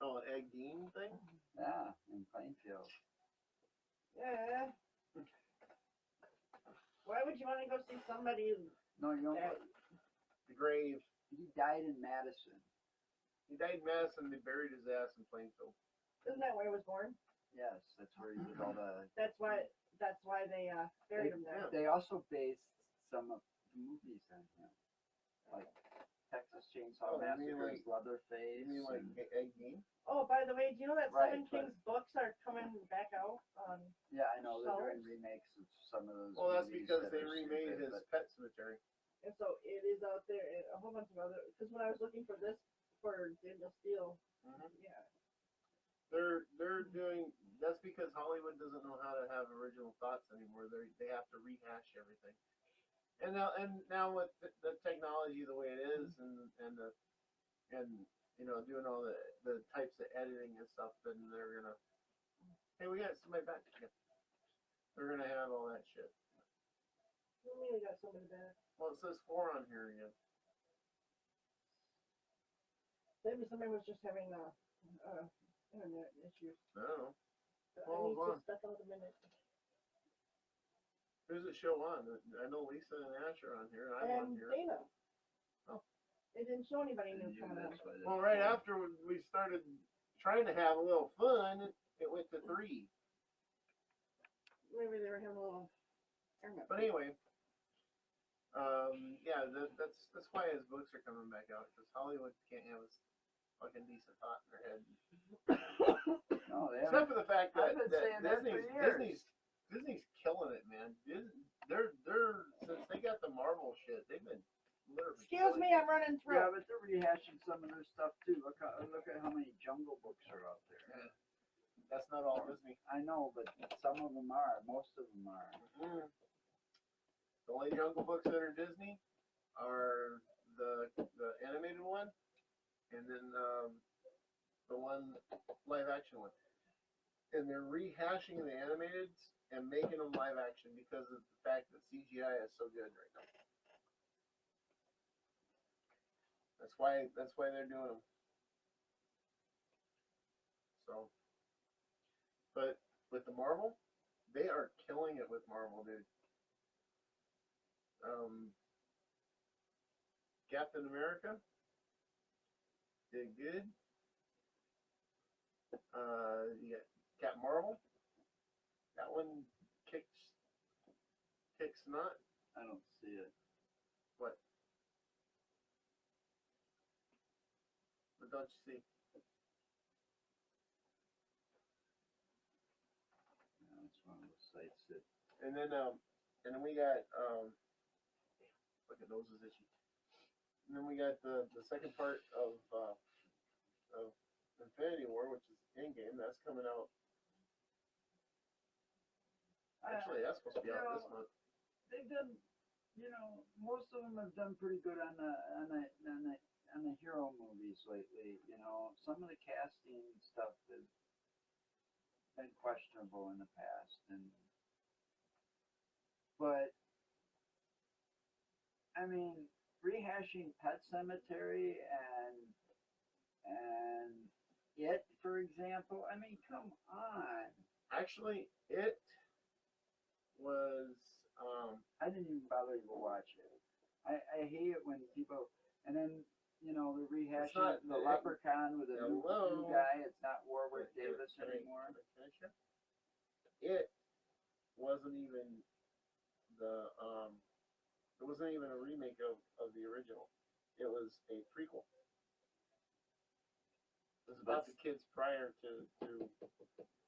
[SPEAKER 4] Oh, an egg dean thing?
[SPEAKER 1] Yeah, in Plainfield.
[SPEAKER 3] Yeah. Why would you want to go see somebody?
[SPEAKER 1] No, you know,
[SPEAKER 3] that-
[SPEAKER 4] The grave.
[SPEAKER 1] he died in Madison.
[SPEAKER 4] He died in Madison. They buried his ass in Plainfield.
[SPEAKER 3] Isn't that where he was born?
[SPEAKER 1] Yes, that's where he did all the.
[SPEAKER 3] That's why they buried him there.
[SPEAKER 1] They also based some of the movies on him, like Texas Chainsaw
[SPEAKER 4] Oh, you mean
[SPEAKER 1] Massacre, Leatherface.
[SPEAKER 4] You mean like
[SPEAKER 1] and-
[SPEAKER 4] egg dean?
[SPEAKER 3] Oh, by the way, do you know that
[SPEAKER 1] Right,
[SPEAKER 3] Seven
[SPEAKER 1] but-
[SPEAKER 3] Kings books are coming back out?
[SPEAKER 1] Yeah, I know they're
[SPEAKER 3] So-
[SPEAKER 1] doing remakes of some of those.
[SPEAKER 4] Well, that's
[SPEAKER 1] movies
[SPEAKER 4] because
[SPEAKER 1] that
[SPEAKER 4] they
[SPEAKER 1] are
[SPEAKER 4] remade
[SPEAKER 1] stupid,
[SPEAKER 4] his
[SPEAKER 1] but-
[SPEAKER 4] Pet Cemetery.
[SPEAKER 3] And so it is out there, and a whole bunch of other. Because when I was looking for this for Daniel Steele, yeah,
[SPEAKER 4] They're doing. That's because Hollywood doesn't know how to have original thoughts anymore. They have to rehash everything. And now with the technology the way it is, and you know, doing all the types of editing and stuff, then they're gonna. Hey, we got somebody back again. They're gonna have all that shit.
[SPEAKER 3] what do you mean we got somebody back?
[SPEAKER 4] Well, it says 4 on here again.
[SPEAKER 3] Maybe somebody was just having internet issues.
[SPEAKER 4] I don't know.
[SPEAKER 3] I
[SPEAKER 4] Hold
[SPEAKER 3] need
[SPEAKER 4] on.
[SPEAKER 3] to step out a minute.
[SPEAKER 4] Who's it show on? I know Lisa and Ash are on here. I'm on
[SPEAKER 3] And
[SPEAKER 4] here.
[SPEAKER 3] Dana.
[SPEAKER 4] Oh.
[SPEAKER 3] It didn't show anybody
[SPEAKER 1] and
[SPEAKER 3] new
[SPEAKER 1] you,
[SPEAKER 3] coming
[SPEAKER 1] that's
[SPEAKER 3] up.
[SPEAKER 1] why they-
[SPEAKER 4] Well, right after we started trying to have a little fun, it went to 3.
[SPEAKER 3] Maybe they were having a little internet.
[SPEAKER 4] But anyway, yeah, that's why his books are coming back out, because Hollywood can't have a fucking decent thought in their head.
[SPEAKER 1] No, they
[SPEAKER 4] Except
[SPEAKER 1] haven't.
[SPEAKER 4] for the fact
[SPEAKER 1] I've
[SPEAKER 4] that,
[SPEAKER 1] been saying that for years.
[SPEAKER 4] Disney's killing it, man. They're since they got the Marvel shit, they've been literally.
[SPEAKER 3] Excuse me, I'm running through.
[SPEAKER 1] Yeah, but they're rehashing some of their stuff too. Look at how many Jungle Books are out there.
[SPEAKER 4] Yeah. That's not all Disney.
[SPEAKER 1] I know, but some of them are. Most of them are.
[SPEAKER 4] Mm-hmm. The only Jungle Books that are Disney are the animated one, and then the one live action one. And they're rehashing the animated and making them live action because of the fact that CGI is so good right now. That's why they're doing them. So, but with the Marvel, they are killing it with Marvel, dude. Captain America did good. You got Captain Marvel. That one kicks not.
[SPEAKER 1] I don't see it.
[SPEAKER 4] What? What don't you see?
[SPEAKER 1] No, it's one of those sites that.
[SPEAKER 4] And then we got look at those is itchy. And then we got the second part of Infinity War, which is Endgame. That's coming out. Actually, that's supposed to be out this month.
[SPEAKER 1] They've done, most of them have done pretty good on the hero movies lately. Some of the casting stuff has been questionable in the past, but I mean, rehashing Pet Cemetery and It, for example. I mean, come on.
[SPEAKER 4] Actually, it was
[SPEAKER 1] I didn't even bother to go watch it. I hate it when people, and then, you know, they're
[SPEAKER 4] It's
[SPEAKER 1] rehashing
[SPEAKER 4] not-
[SPEAKER 1] the Leprechaun with a new
[SPEAKER 4] Hello?
[SPEAKER 1] guy. It's not Warwick
[SPEAKER 4] Can I-
[SPEAKER 1] Davis
[SPEAKER 4] can I-
[SPEAKER 1] anymore.
[SPEAKER 4] can I finish here? It wasn't even it wasn't even a remake of the original. It was a prequel. It was about the kids prior to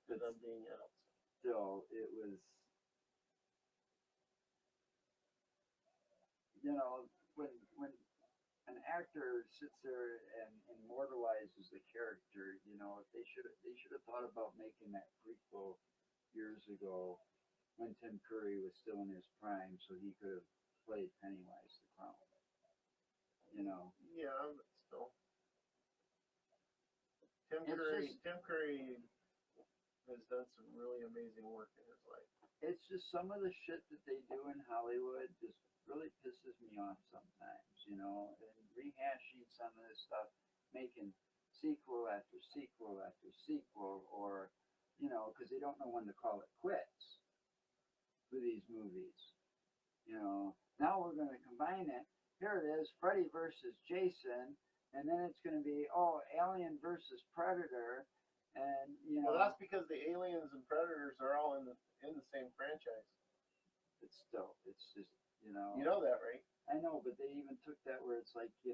[SPEAKER 4] them being adults.
[SPEAKER 1] Still, it was, you know, when an actor sits there and immortalizes the character, you know, they should have thought about making that prequel years ago when Tim Curry was still in his prime, so he could have played Pennywise the clown. You know,
[SPEAKER 4] Yeah, but still. Tim
[SPEAKER 1] It's
[SPEAKER 4] Curry
[SPEAKER 1] just-
[SPEAKER 4] Tim Curry has done some really amazing work in his life.
[SPEAKER 1] it's just some of the shit that they do in Hollywood just really pisses me off sometimes, you know, and rehashing some of this stuff, making sequel after sequel after sequel, or, you know, because they don't know when to call it quits for these movies. You know, now we're going to combine it. Here it is, Freddy versus Jason, and then it's going to be, oh, Alien versus Predator, and, you know,
[SPEAKER 4] Well, that's because the Aliens and Predators are all in the same franchise.
[SPEAKER 1] it's still, it's just, you know.
[SPEAKER 4] You know that, right?
[SPEAKER 1] I know, but they even took that where it's like, they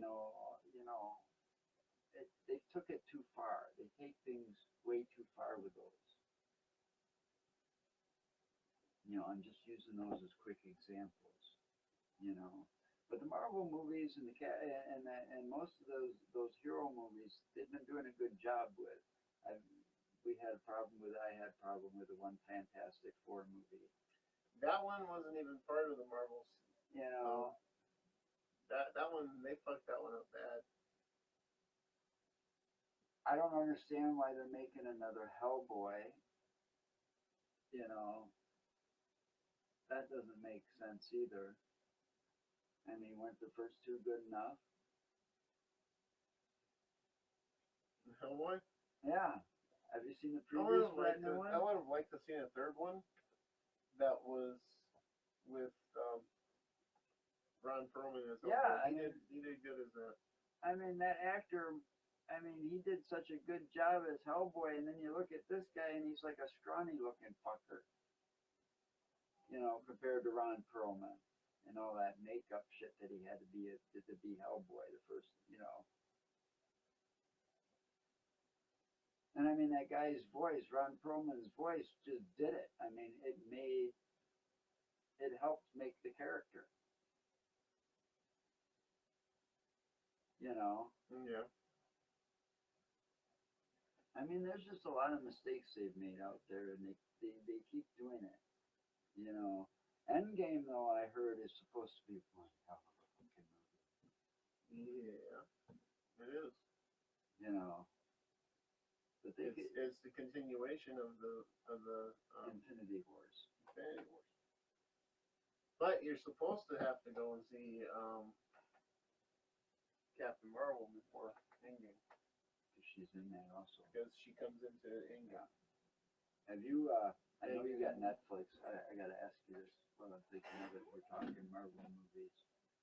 [SPEAKER 1] took it too far. They take things way too far with those. You know, I'm just using those as quick examples. You know, but the Marvel movies and and most of those hero movies, they've been doing a good job with. We had a problem with. I had a problem with the one Fantastic Four movie.
[SPEAKER 4] That one wasn't even part of the Marvels.
[SPEAKER 1] You know.
[SPEAKER 4] That one, they fucked that one up bad.
[SPEAKER 1] I don't understand why they're making another Hellboy. You know, that doesn't make sense either. I mean, weren't the first two good enough?
[SPEAKER 4] Hellboy?
[SPEAKER 1] Yeah. Have you seen the
[SPEAKER 4] I would
[SPEAKER 1] previews
[SPEAKER 4] have
[SPEAKER 1] for that new one?
[SPEAKER 4] I would have liked to see a third one that was with Ron Perlman as Hellboy.
[SPEAKER 1] Yeah,
[SPEAKER 4] He did good as that.
[SPEAKER 1] I mean, that actor, I mean, he did such a good job as Hellboy, and then you look at this guy, and he's like a scrawny-looking fucker. You know, compared to Ron Perlman and all that makeup shit that he had to be Hellboy the first, you know. And I mean, that guy's voice, Ron Perlman's voice, just did it. I mean, it helped make the character. You know.
[SPEAKER 4] Yeah.
[SPEAKER 1] I mean, there's just a lot of mistakes they've made out there, and they keep doing it. You know. Endgame, though, I heard is supposed to be one hell of a fucking movie.
[SPEAKER 4] Yeah. It is.
[SPEAKER 1] You know. But they
[SPEAKER 4] It's the continuation of the
[SPEAKER 1] Infinity Wars.
[SPEAKER 4] Infinity Wars. But you're supposed to have to go and see Captain Marvel before Endgame,
[SPEAKER 1] Because she's in that also.
[SPEAKER 4] because she comes into Endgame.
[SPEAKER 1] Have you, I know you got Netflix. I got to ask you this while I'm thinking of it. We're talking Marvel movies.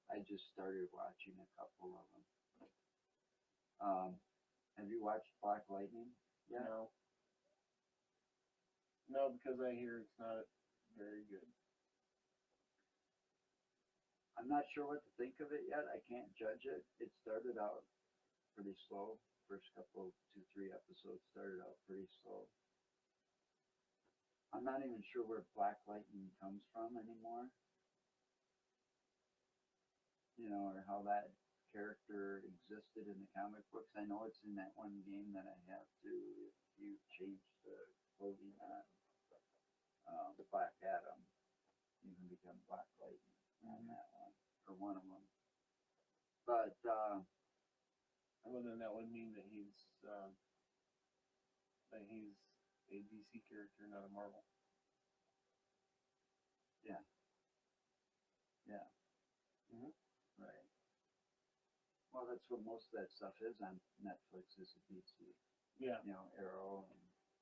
[SPEAKER 1] I just started watching a couple of them. Have you watched Black Lightning? Yeah.
[SPEAKER 4] No, because I hear it's not very good.
[SPEAKER 1] I'm not sure what to think of it yet. I can't judge it. It started out pretty slow. First couple, 2-3 episodes started out pretty slow. I'm not even sure where Black Lightning comes from anymore. You know, or how that character existed in the comic books. I know it's in that one game that I have to. If you change the clothing on Black Adam, you can become Black Lightning on that one, or one of them. But
[SPEAKER 4] Well, then that would mean that he's a DC character, not a Marvel.
[SPEAKER 1] yeah,
[SPEAKER 4] Right.
[SPEAKER 1] well, that's what most of that stuff is on Netflix. Is a DC,
[SPEAKER 4] Yeah.
[SPEAKER 1] you know, Arrow and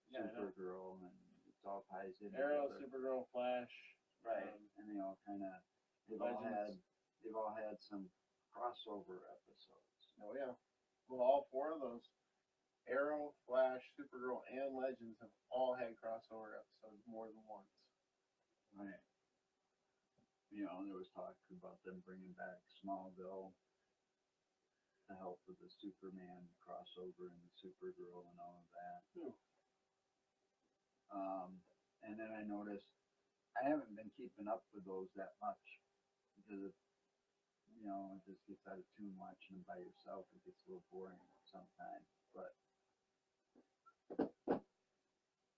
[SPEAKER 4] Yeah, I know.
[SPEAKER 1] Supergirl, and it all ties in.
[SPEAKER 4] Arrow,
[SPEAKER 1] together.
[SPEAKER 4] Supergirl, Flash.
[SPEAKER 1] Right, and they all kind of they've all
[SPEAKER 4] Legends.
[SPEAKER 1] they've all had some crossover episodes.
[SPEAKER 4] Oh yeah. Well, all four of those, Arrow, Flash, Supergirl, and Legends have all had crossover episodes more than once.
[SPEAKER 1] Right. You know, there was talk about them bringing back Smallville to help with the Superman crossover and the Supergirl and all of that. And then I noticed I haven't been keeping up with those that much because it, you know, it just gets out of tune watching them by yourself. It gets a little boring sometimes. But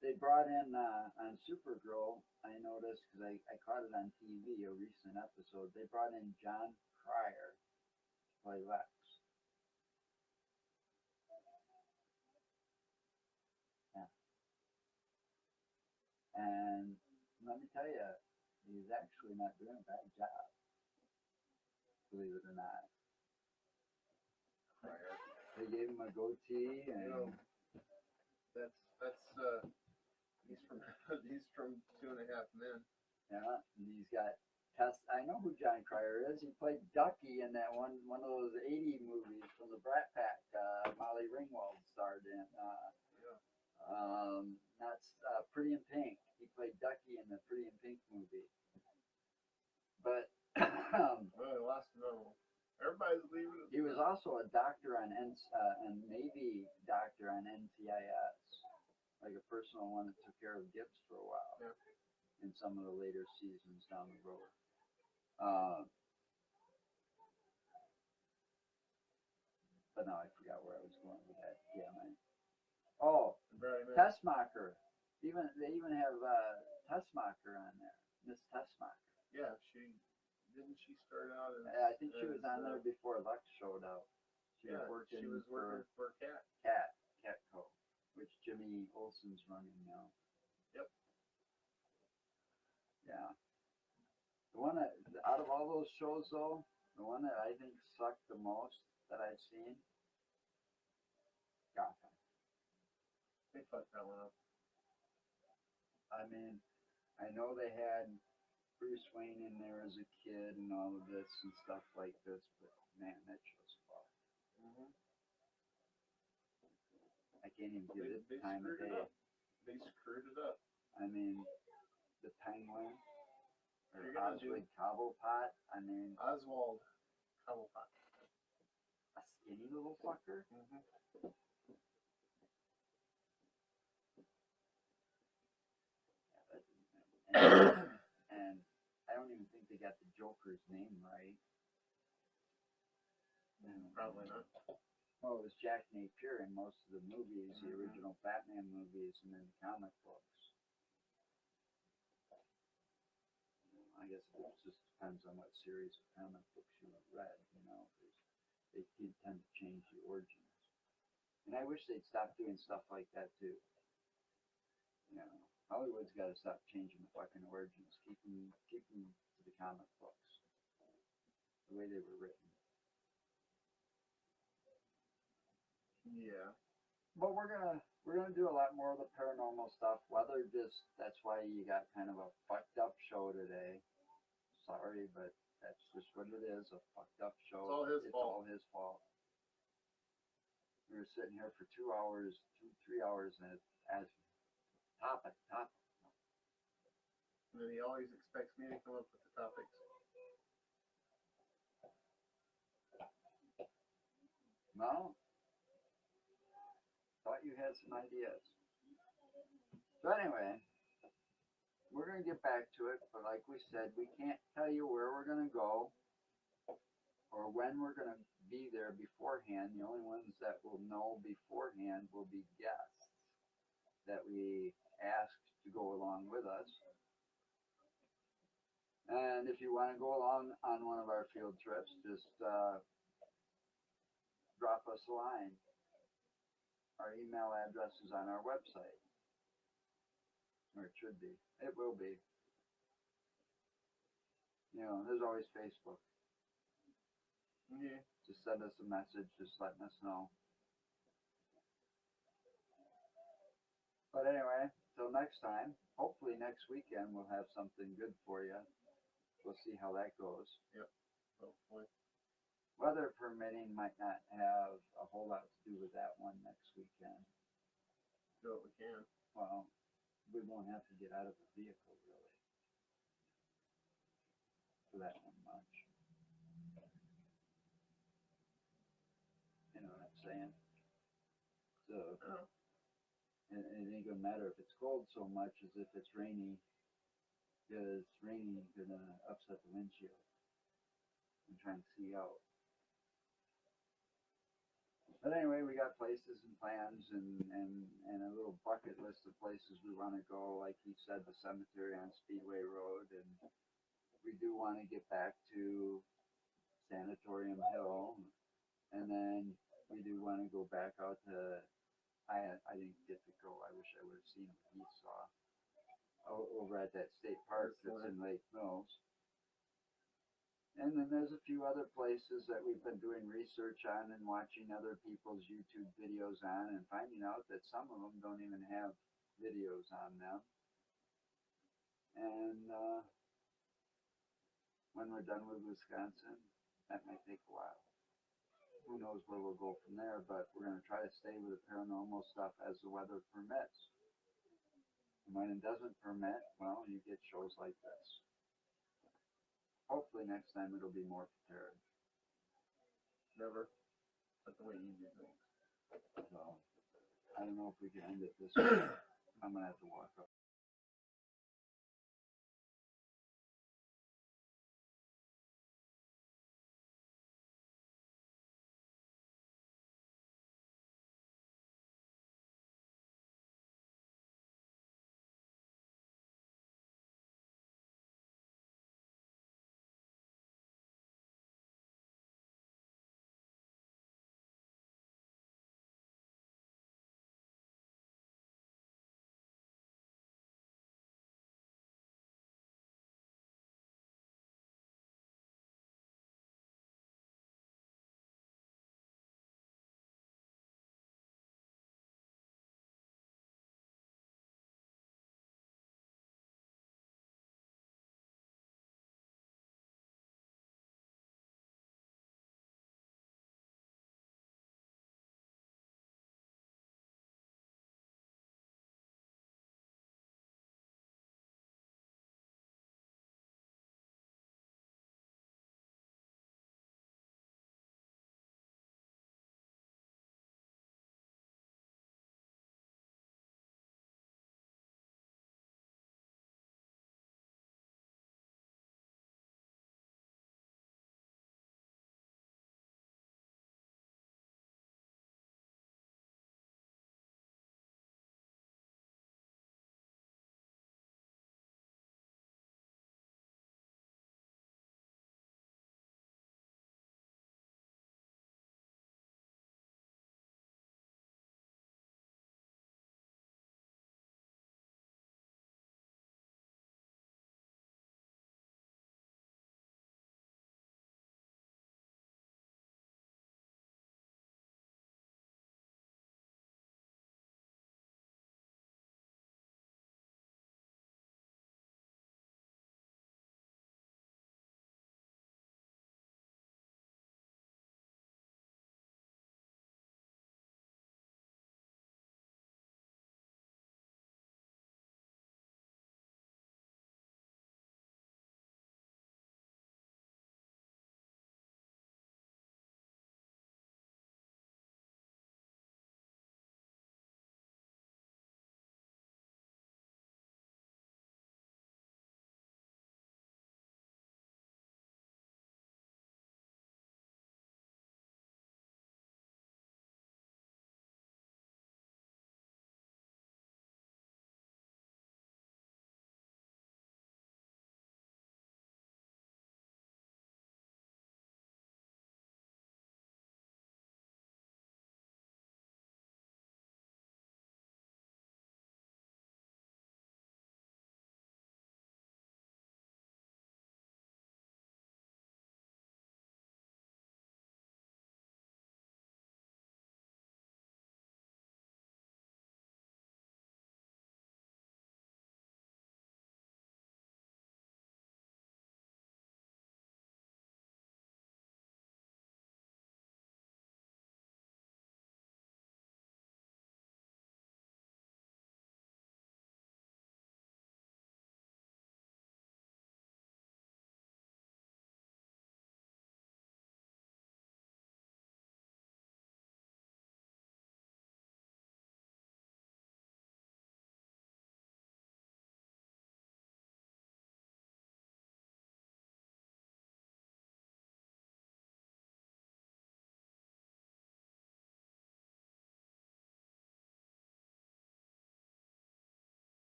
[SPEAKER 1] they brought in on Supergirl, I noticed because I caught it on TV, a recent episode. They brought in John Cryer to play Lex. Yeah. And let me tell you, he's actually not doing a bad job, believe it or not. They gave him a goatee and
[SPEAKER 4] You know, that's he's from 2.5 Men.
[SPEAKER 1] yeah, and he's got Tess. I know who John Cryer is. He played Ducky in that one of those '80 movies from the Brat Pack. Molly Ringwald starred in. That's Pretty in Pink. He played Ducky in the Pretty in Pink movie. But
[SPEAKER 4] Well, last no. Everybody's leaving it.
[SPEAKER 1] he was also a doctor on and Navy doctor on NCIS, like a personal one that took care of Gibbs for a while.
[SPEAKER 4] Yeah.
[SPEAKER 1] In some of the later seasons down the road. But no, I forgot where I was going with that. Yeah, man. Oh, Tessmacher. They even have Tessmacher on there. Miss Tessmacher.
[SPEAKER 4] Yeah, she start out as.
[SPEAKER 1] I think she was on there before Lex showed up. She was working
[SPEAKER 4] for
[SPEAKER 1] Catco, which Jimmy Olsen's running now.
[SPEAKER 4] Yep.
[SPEAKER 1] Yeah. The one that, out of all those shows though, the one that I think sucked the most that I've seen, Gotham.
[SPEAKER 4] They fucked that one up.
[SPEAKER 1] I mean, I know they had Bruce Wayne in there as a kid and all of this and stuff like this, but man, that show's fucked.
[SPEAKER 4] Mm-hmm.
[SPEAKER 1] I can't even give it the time of day.
[SPEAKER 4] They screwed it up.
[SPEAKER 1] I mean, the Penguin, or
[SPEAKER 4] You're gonna
[SPEAKER 1] Oswald Cobblepot, I mean,
[SPEAKER 4] Oswald Cobblepot.
[SPEAKER 1] a skinny little fucker.
[SPEAKER 4] Mm-hmm.
[SPEAKER 1] And I don't even think they got the Joker's name right.
[SPEAKER 4] Probably not.
[SPEAKER 1] Well, it was Jack Napier in most of the movies, the original Batman movies, and then the comic books. I guess it just depends on what series of comic books you have read, you know, because they tend to change the origins. And I wish they'd stop doing stuff like that too. You know, Hollywood's got to stop changing the fucking origins. Keep them to the comic books, the way they were written.
[SPEAKER 4] Yeah.
[SPEAKER 1] But we're gonna do a lot more of the paranormal stuff. Weather that's why you got kind of a fucked up show today. Sorry, but that's just what it is, a fucked up show.
[SPEAKER 4] It's all his fault.
[SPEAKER 1] All his fault. We were sitting here for 2 hours, 3 hours, and as topic.
[SPEAKER 4] And then he always expects me to come up with the topics.
[SPEAKER 1] No? Thought you had some ideas. So anyway, we're going to get back to it, but like we said, we can't tell you where we're going to go or when we're going to be there beforehand. The only ones that will know beforehand will be guests that we asked to go along with us. And if you want to go along on one of our field trips, just drop us a line. Our email address is on our website. Or it should be. It will be. You know, there's always Facebook.
[SPEAKER 4] Yeah.
[SPEAKER 1] Just send us a message, just letting us know. But anyway, till next time, hopefully next weekend we'll have something good for you. We'll see how that goes.
[SPEAKER 4] Yep. hopefully.
[SPEAKER 1] Weather permitting might not have a whole lot to do with that one next weekend.
[SPEAKER 4] Do what we can.
[SPEAKER 1] Well, we won't have to get out of the vehicle really for that one much. You know what I'm saying? So,
[SPEAKER 4] Oh,
[SPEAKER 1] and it ain't gonna matter if it's cold so much as if it's rainy, because rainy is gonna upset the windshield and try and see out. But anyway, we got places and plans and a little bucket list of places we want to go. Like he said, the cemetery on Speedway Road, and we do want to get back to Sanatorium Hill, and then we do want to go back out to. I didn't get to go. I wish I would have seen what he saw over at that state park that's in Lake Mills. And then there's a few other places that we've been doing research on and watching other people's YouTube videos on and finding out that some of them don't even have videos on them. And when we're done with Wisconsin, that might take a while. Who knows where we'll go from there, but we're going to try to stay with the paranormal stuff as the weather permits. And when it doesn't permit, well, you get shows like this. Hopefully next time it'll be more prepared.
[SPEAKER 4] never. That's the way you do things.
[SPEAKER 1] So I don't know if we can end it this way. I'm gonna have to walk up.